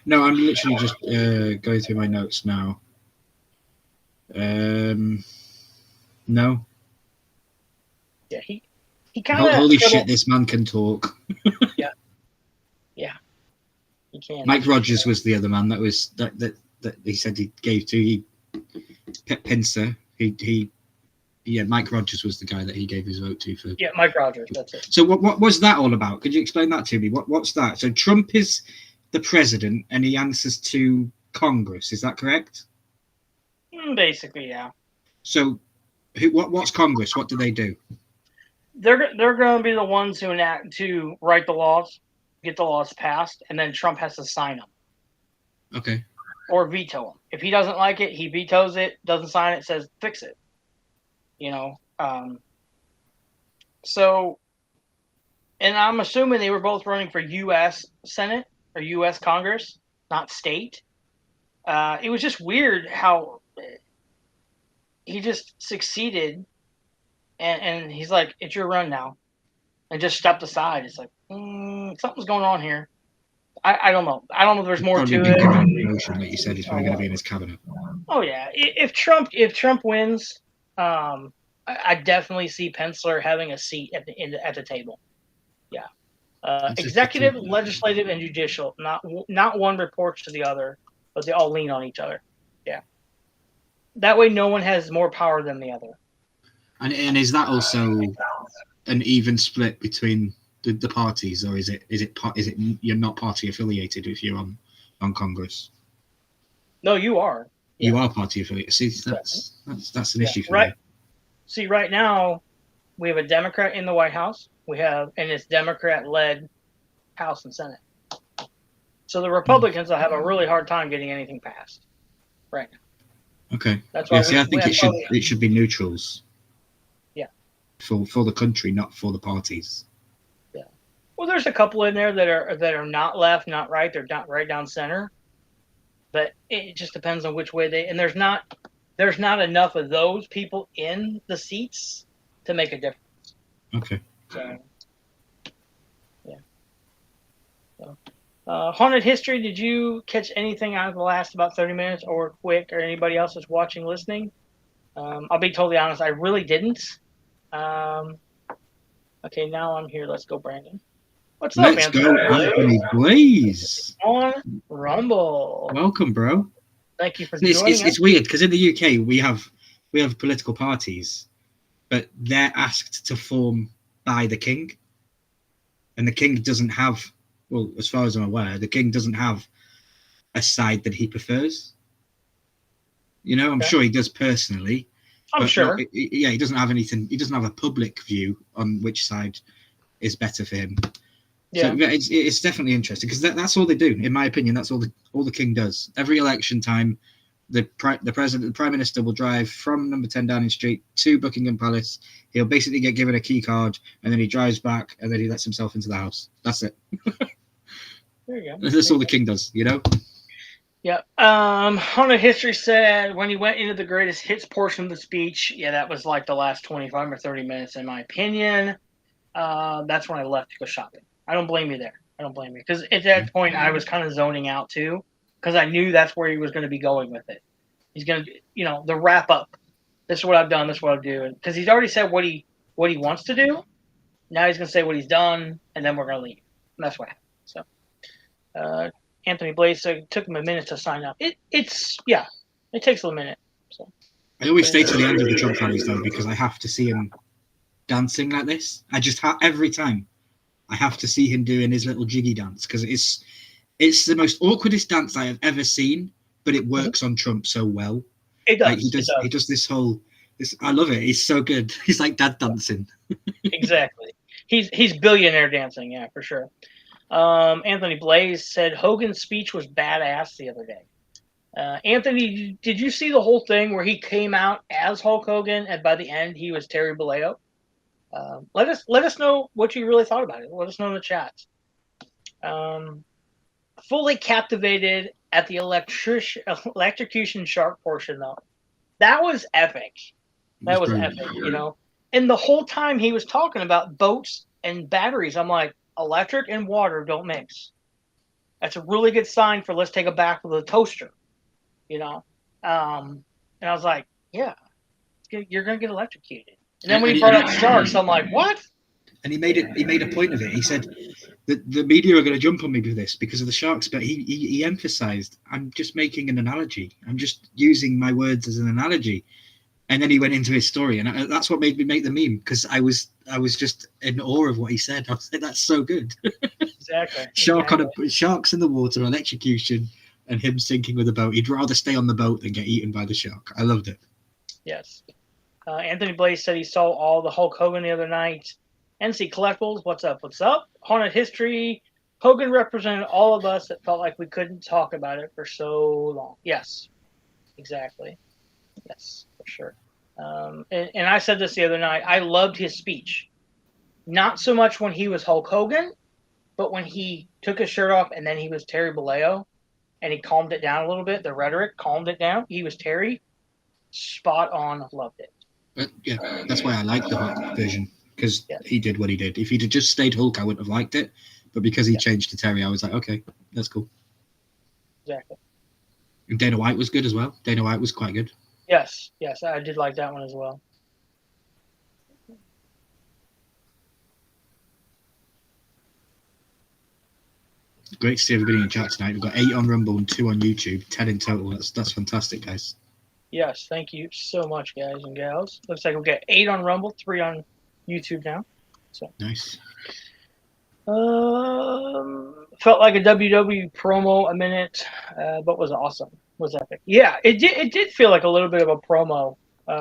No, I'm literally just going through my notes now. No. Yeah, he kind of. Holy shit! This man can talk. Yeah, he can. Mike Rogers was the other man that he said he gave to. Pincer. Mike Rogers was the guy that he gave his vote to for. Yeah, Mike Rogers. That's it. So what was that all about? Could you explain that to me? What's that? So Trump is the president and he answers to Congress. Is that correct? Basically, yeah. So, what's Congress? What do they do? They're going to be the ones who write the laws, get the laws passed, and then Trump has to sign them. Okay. Or veto them. If he doesn't like it, he vetoes it, doesn't sign it, says fix it. So, and I'm assuming they were both running for U.S. Senate or U.S. Congress, not state. It was just weird how he just succeeded, and he's like, "It's your run now," and just stepped aside. It's like something's going on here. I don't know. I don't know if there's more to it. Motion, like you said, he's probably going to be in his cabinet. Oh yeah, if Trump wins, I definitely see Penciler having a seat at the table. Yeah, executive, legislative, and judicial. Not one reports to the other, but they all lean on each other. Yeah, that way no one has more power than the other. And is that also an even split between the parties, or is it you're not party affiliated if you're on Congress? No, you are. You are party affiliated. See, that's an issue for me. See, right now we have a Democrat in the White House. And it's Democrat-led House and Senate. So the Republicans will have a really hard time getting anything passed right now. Okay. That's why I think it should be neutrals. Yeah. For the country, not for the parties. Yeah. Well, there's a couple in there that are not left, not right. They're not right down center. But it just depends on which way and there's not enough of those people in the seats to make a difference. Okay. So, yeah. So, Haunted History, did you catch anything out of the last about 30 minutes or quick, or anybody else that's watching, listening? I'll be totally honest, I really didn't. Okay, now I'm here. Let's go, Brandon. What's up, Anthony? Let's go, Anthony Blaze. On Rumble. Welcome, bro. Thank you for joining us. It's weird because in the UK we have political parties, but they're asked to form by the king, and the king doesn't have. Well, as far as I'm aware, the king doesn't have a side that he prefers. I'm sure he does personally. I'm sure. He doesn't have anything. He doesn't have a public view on which side is better for him. Yeah, so it's definitely interesting because that's all they do. In my opinion, that's all the king does. Every election time, the prime minister will drive from number 10 Downing Street to Buckingham Palace. He'll basically get given a key card, and then he drives back, and then he lets himself into the house. That's it. There you go. That's all the king does. Yeah. Haunted History said when he went into the greatest hits portion of the speech, that was like the last 25 or 30 minutes, in my opinion. That's when I left to go shopping. I don't blame you there. I don't blame you. Because at that point, I was kind of zoning out too, because I knew that's where he was going to be going with it. He's going to, the wrap up. This is what I've done. This is what I'll do. Because he's already said what he wants to do. Now he's going to say what he's done, and then we're going to leave. And that's what happened. So, Anthony Blaze said it took him a minute to sign up. It takes a minute. So I always stay to the end of the Trump rallies though, because I have to see him dancing like this. I just every time I have to see him doing his little jiggy dance because It's the most awkwardest dance I have ever seen, but it works on Trump so well. It does. Like he does this whole this. I love it. He's so good. He's like dad dancing. Exactly. He's billionaire dancing, yeah, for sure. Anthony Blaze said Hogan's speech was badass the other day. Anthony, did you see the whole thing where he came out as Hulk Hogan and by the end he was Terry Bollea? Let us know what you really thought about it. Let us know in the chat. Fully captivated at the electrocution shark portion though. That was epic. That was epic, you know. And the whole time he was talking about boats and batteries, I'm like, electric and water don't mix. That's a really good sign for let's take a bath with a toaster, you know. And I was like, yeah, you're gonna get electrocuted. And then when he brought up sharks, I'm like, what? And he made a point of it. He said that the media are going to jump on me with this because of the sharks, but he emphasized, I'm just making an analogy. I'm just using my words as an analogy. And then he went into his story, and that's what made me make the meme, because I was just in awe of what he said. I was like, that's so good. Exactly. Sharks in the water, electrocution, and him sinking with a boat. He'd rather stay on the boat than get eaten by the shark. I loved it. Yes. Anthony Blaze said he saw all the Hulk Hogan the other night. NC Collectibles, what's up? What's up? Haunted History. Hogan represented all of us that felt like we couldn't talk about it for so long. Yes, exactly. Yes, for sure. And I said this the other night. I loved his speech. Not so much when he was Hulk Hogan, but when he took his shirt off and then he was Terry Bollea and he calmed it down a little bit. The rhetoric calmed it down. He was Terry. Spot on. Loved it. Yeah, that's why I like the Hulk version, because he did what he did. If he'd just stayed Hulk, I wouldn't have liked it. But because he changed to Terry, I was like, okay, that's cool. Exactly. And Dana White was good as well. Dana White was quite good. Yes, I did like that one as well. Great to see everybody in chat tonight. We've got 8 on Rumble and 2 on YouTube, 10 in total. That's fantastic, guys. Yes, thank you so much, guys and gals. Looks like we'll get 8 on Rumble, 3 on YouTube now. So nice. Felt like a WWE promo a minute, but was awesome. Was epic. Yeah, it did feel like a little bit of a promo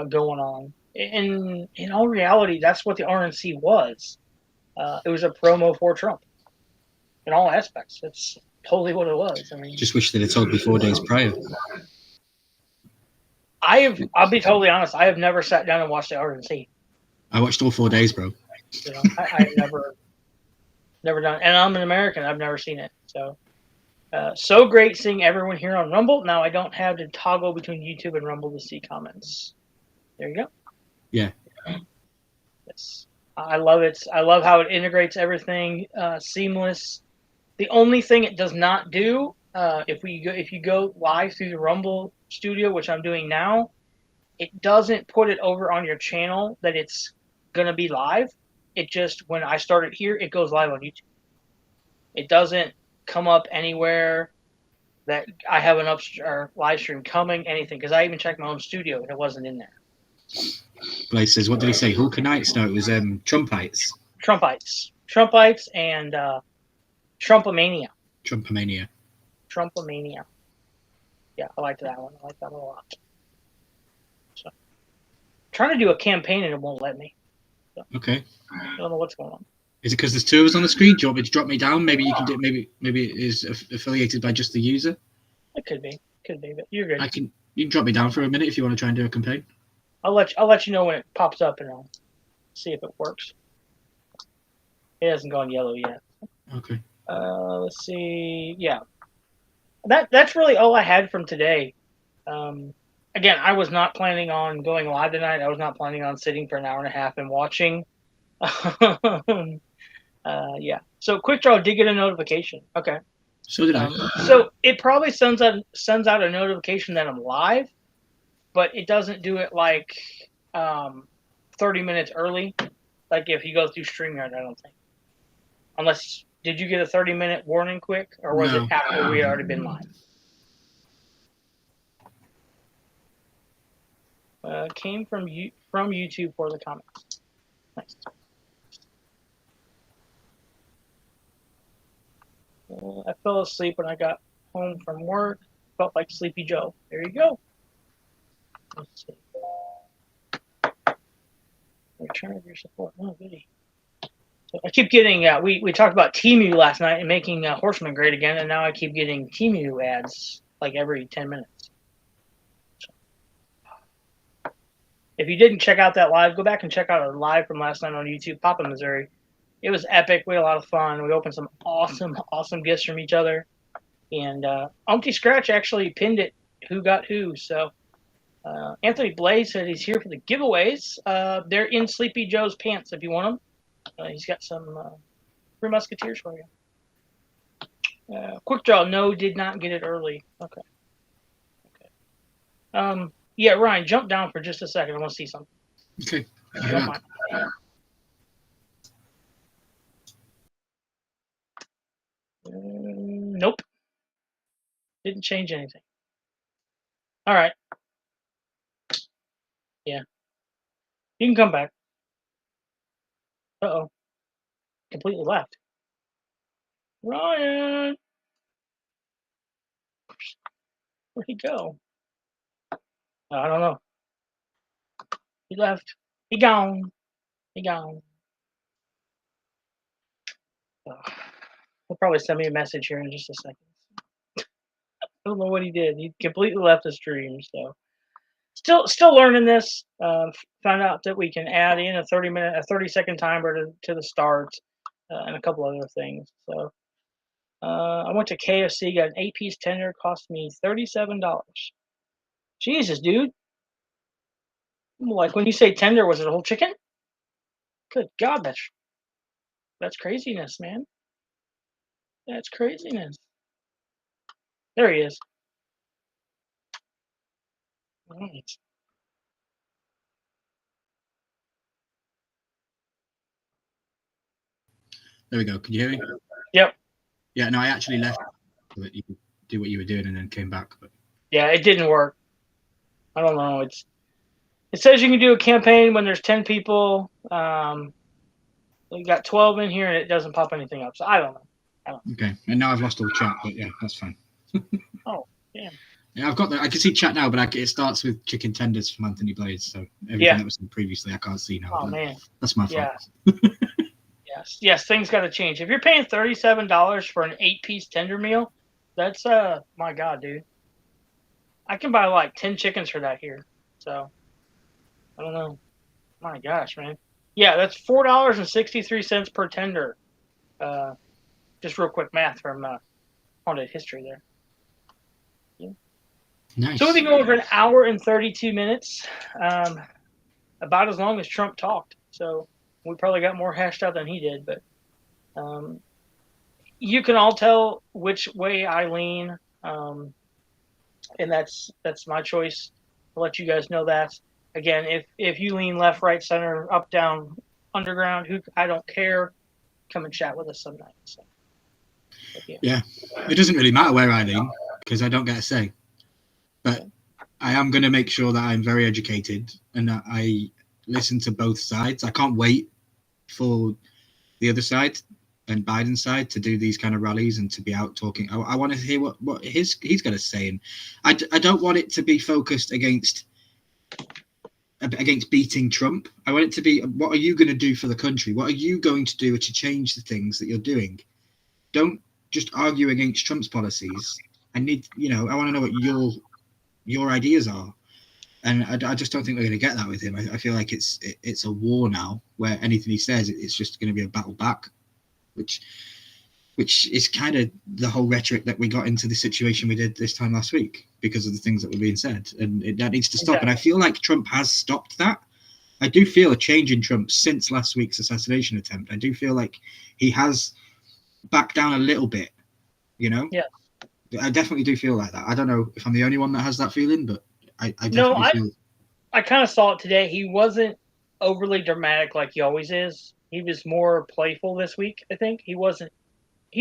going on. In all reality, that's what the RNC was. It was a promo for Trump in all aspects. That's totally what it was. I mean, just wish they'd have told me 4 days prior. I'll be totally honest. I have never sat down and watched the RNC. I watched all 4 days, bro. You know, I've never done, and I'm an American. I've never seen it. So great seeing everyone here on Rumble. Now I don't have to toggle between YouTube and Rumble to see comments. There you go. Yeah. Yes, I love it. I love how it integrates everything, seamless. The only thing it does not do, if you go live through the Rumble Studio, which I'm doing now, it doesn't put it over on your channel that it's gonna be live. It just, when I start it here, it goes live on YouTube. It doesn't come up anywhere that I have an live stream coming, anything, because I even checked my own studio and it wasn't in there. Blaze says, what did he say? Hulkanites? No, it was Trumpites. Trumpites and Trumpomania. Trumpomania. Yeah, I liked that one. I like that one a lot. So, trying to do a campaign and it won't let me. So, okay. I don't know what's going on. Is it because there's 2 of us on the screen? Do you want me to drop me down? Maybe you can do. Maybe it is affiliated by just the user. It could be, but you're good. You can drop me down for a minute if you want to try and do a campaign. I'll let you know when it pops up and I'll see if it works. It hasn't gone yellow yet. Okay. Let's see. Yeah. That's really all I had from today. Again, I was not planning on going live tonight. I was not planning on sitting for an hour and a half and watching. Yeah. So Quick Draw did get a notification. Okay. So did I. So it probably sends out a notification that I'm live, but it doesn't do it like 30 minutes early, like if you go through StreamYard, I don't think. Unless, did you get a 30-minute warning quick, or was it after we had already been live? Came from YouTube for the comments. Nice. I fell asleep when I got home from work. Felt like Sleepy Joe. There you go. Let's see. Return of your support. Oh, goody. So I keep getting, we talked about Temu last night and making Horseman great again, and now I keep getting Temu ads like every 10 minutes. So, if you didn't check out that live, go back and check out our live from last night on YouTube, Papa Missouri. It was epic. We had a lot of fun. We opened some awesome gifts from each other. And Umpty Scratch actually pinned it, who got who. So Anthony Blaze said he's here for the giveaways. They're in Sleepy Joe's pants if you want them. He's got some Three Musketeers for you. Quick Draw, no, did not get it early. Okay. Yeah, Ryan, jump down for just a second. I want to see something. Okay. Nope. Didn't change anything. All right. Yeah. You can come back. Uh-oh. Completely left. Ryan! Where'd he go? I don't know. He left. He gone. He gone. He'll probably send me a message here in just a second. I don't know what he did. He completely left the stream, so still learning this. Found out that we can add in a 30-second timer to the start, and a couple other things. So I went to KFC, got an 8-piece tender, cost me $37. Jesus, dude. Like when you say tender, was it a whole chicken? Good God, that's craziness, man. That's craziness. There he is. All right. There we go. Can you hear me? Yep. Yeah, no, I actually left so that you could do what you were doing and then came back. But Yeah, it didn't work. I don't know. It says you can do a campaign when there's 10 people. We got 12 in here and it doesn't pop anything up. So I don't know. Okay, and now I've lost all chat, but yeah, that's fine. Oh, damn. Yeah, I've got that. I can see chat now, but it starts with chicken tenders from Anthony Blades. So everything that was said previously, I can't see now. Oh man, that's my fault. Yeah. Yes, things got to change. If you're paying $37 for an 8-piece tender meal, that's my God, dude. I can buy like 10 chickens for that here. So I don't know. My gosh, man. Yeah, that's $4.63 per tender. Just real quick math from Haunted History there. Yeah. Nice. So we've been going for an hour and 32 minutes, about as long as Trump talked. So we probably got more hashed out than he did, but you can all tell which way I lean, and that's my choice. I'll let you guys know that. Again, if you lean left, right, center, up, down, underground, I don't care. Come and chat with us some night. So, yeah, it doesn't really matter where I lean because I don't get a say. But I am going to make sure that I'm very educated and that I listen to both sides. I can't wait for the other side and Biden's side to do these kind of rallies and to be out talking. I want to hear what he's got to say. And I don't want it to be focused against beating Trump. I want it to be, what are you going to do for the country? What are you going to do to change the things that you're doing? Don't just argue against Trump's policies. I want to know what your ideas are. And I just don't think we're going to get that with him. I feel like it's a war now where anything he says, it's just going to be a battle back, which is kind of the whole rhetoric that we got into the situation we did this time last week because of the things that were being said. And that needs to stop. Exactly. And I feel like Trump has stopped that. I do feel a change in Trump since last week's assassination attempt. I do feel like he has backed down a little bit, Yeah. I definitely do feel like that. I don't know if I'm the only one that has that feeling, but I definitely feel. I kind of saw it today. He wasn't overly dramatic like he always is. He was more playful this week, I think. He was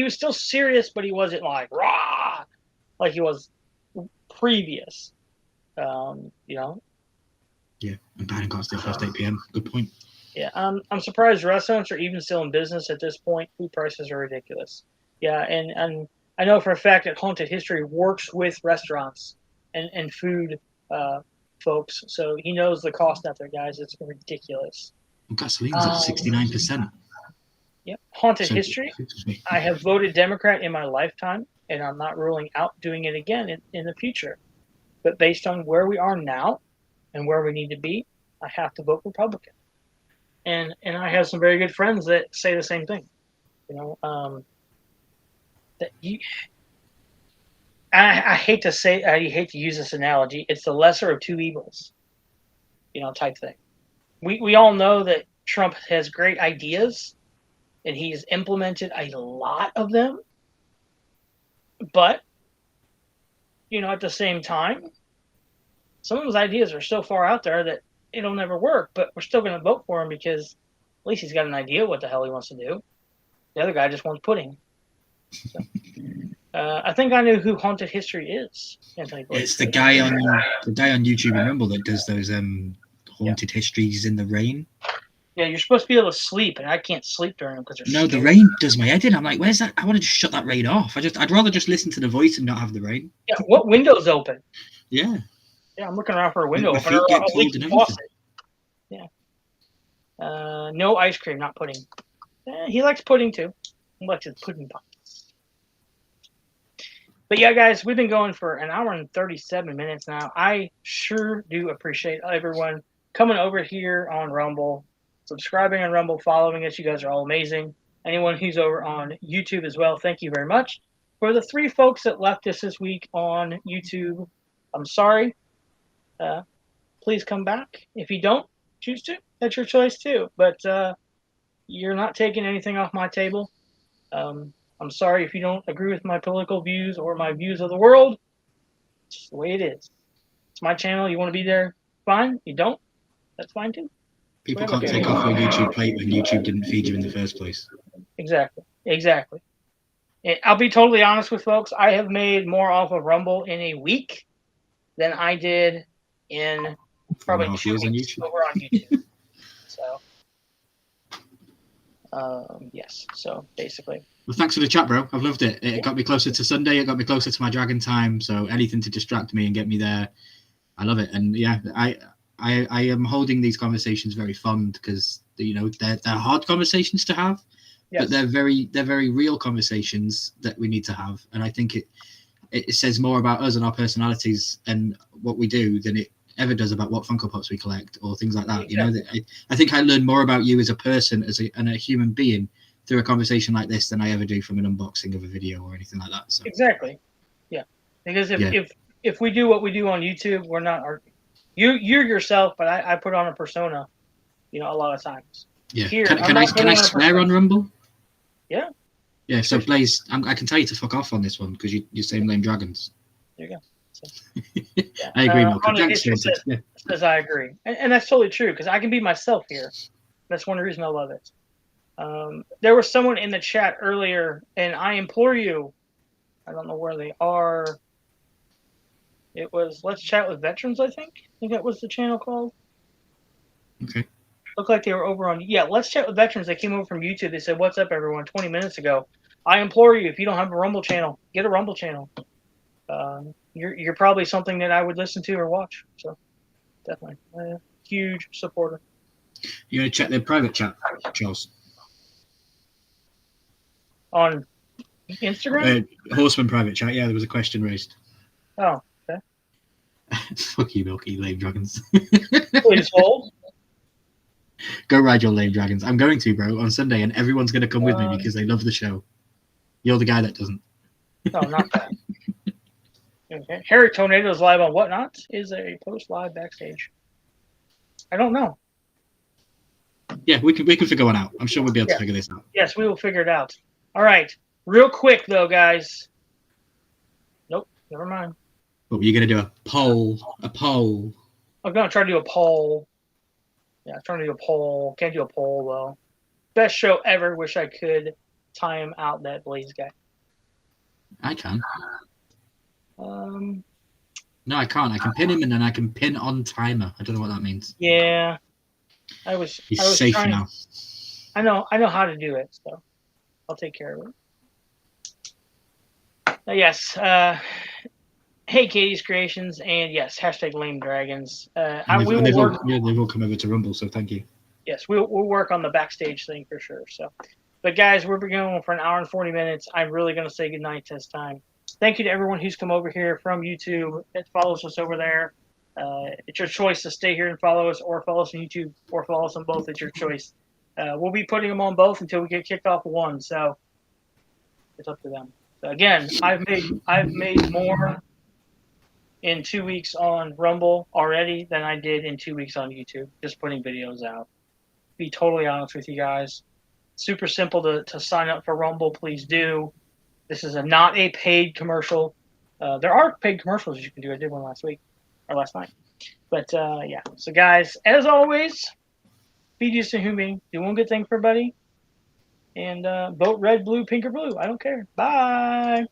still serious, but he wasn't like rah like he was previous. Yeah, and Biden can't steal past 8 p.m. Good point. Yeah, I'm surprised restaurants are even still in business at this point. Food prices are ridiculous. Yeah, and I know for a fact that Haunted History works with restaurants and food folks, so he knows the cost out there, guys. It's ridiculous. Gasoline's up 69%. Yep. Haunted History. I have voted Democrat in my lifetime, and I'm not ruling out doing it again in the future. But based on where we are now and where we need to be, I have to vote Republican. And I have some very good friends that say the same thing. I hate to use this analogy. It's the lesser of two evils, type thing. We all know that Trump has great ideas, and he's implemented a lot of them. But, at the same time, some of his ideas are so far out there that it'll never work. But we're still going to vote for him because at least he's got an idea what the hell he wants to do. The other guy just wants pudding. So, I think I knew who Haunted History is. It's the guy on YouTube and Rumble that does those haunted histories in the rain. Yeah, you're supposed to be able to sleep, and I can't sleep during them because No, the rain does my head in. I'm like, where's that? I want to just shut that rain off. I'd rather just listen to the voice and not have the rain. Yeah, what window's open? Yeah. Yeah, I'm looking around for a window opener. Yeah. No ice cream, not pudding. He likes pudding too. He likes his pudding pockets. But yeah, guys, we've been going for an hour and 37 minutes now. I sure do appreciate everyone coming over here on Rumble, subscribing on Rumble, following us. You guys are all amazing. Anyone who's over on YouTube as well, thank you very much. For the 3 folks that left us this week on YouTube, I'm sorry. Please come back. If you don't choose to, that's your choice too. But you're not taking anything off my table. I'm sorry if you don't agree with my political views or my views of the world. It's just the way it is. It's my channel. You want to be there? Fine. You don't? That's fine too. People can't take off your YouTube plate when YouTube didn't feed you in the first place. Exactly. And I'll be totally honest with folks. I have made more off of Rumble in a week than I did in probably 2 weeks over on YouTube. So, yes. So basically. Well, thanks for the chat, bro. I've loved it. It got me closer to Sunday. It got me closer to my Dragon time. So anything to distract me and get me there, I love it. And yeah, I am holding these conversations very fond because they're hard conversations to have, but they're very real conversations that we need to have. And I think it says more about us and our personalities and what we do than it ever does about what Funko Pops we collect or things like that. Exactly. I think I learn more about you as a person, and a human being through a conversation like this than I ever do from an unboxing of a video or anything like that. So exactly, yeah. Because if we do what we do on YouTube, we're not you're yourself, but I put on a persona, a lot of times. Yeah. Here, can I swear on Rumble? Yeah. Yeah. So Blaze, I can tell you to fuck off on this one because you're saying lame dragons. There you go. So, yeah. I agree, Malcolm. Says I agree, and that's totally true because I can be myself here. That's one reason I love it. There was someone in the chat earlier, and I implore you, I don't know where they are. It was Let's Chat with Veterans, I think that was the channel called. Okay. Looked like they were over on, Let's Chat with Veterans. They came over from YouTube. They said, "What's up, everyone?" 20 minutes ago. I implore you, if you don't have a Rumble channel, get a Rumble channel. You're probably something that I would listen to or watch. So definitely a huge supporter. You want to check their private chat, Charles? On Instagram? Horseman private chat. Yeah, there was a question raised. Oh, okay. Fuck you, Milky lame dragons. Please hold. Go ride your lame dragons. I'm going to, bro, on Sunday, and everyone's going to come with me because they love the show. You're the guy that doesn't. No, not that. Okay. Harry Tornado's live on Whatnot. Is there a post live backstage? I don't know. Yeah, we can figure one out. I'm sure we'll be able to figure this out. Yes, we will figure it out. All right. Real quick, though, guys. Nope. Never mind. What were you going to do? A poll? I'm going to try to do a poll. Yeah, I'm trying to do a poll. Can't do a poll, though. Best show ever. Wish I could time out that Blaze guy. I can. No, I can't. I can pin him and then I can pin on timer. I don't know what that means. Yeah. He's safe now. I know how to do it, so I'll take care of it. Yes. Hey, Katie's Creations, and yes, hashtag Lame Dragons. And We will work. they've all come over to Rumble, so thank you. Yes, we'll work on the backstage thing for sure. So, but guys, we're going for an hour and 40 minutes. I'm really going to say goodnight this time. Thank you to everyone who's come over here from YouTube that follows us over there. It's your choice to stay here and follow us, or follow us on YouTube, or follow us on both. It's your choice. We'll be putting them on both until we get kicked off of one. So it's up to them. So again, I've made more in 2 weeks on Rumble already than I did in 2 weeks on YouTube, just putting videos out. Be totally honest with you guys. Super simple to sign up for Rumble. Please do. This is not a paid commercial. There are paid commercials you can do. I did one last night. But yeah. So guys, as always, be decent human being. Do one good thing for everybody. And vote red, blue, pink, or blue. I don't care. Bye.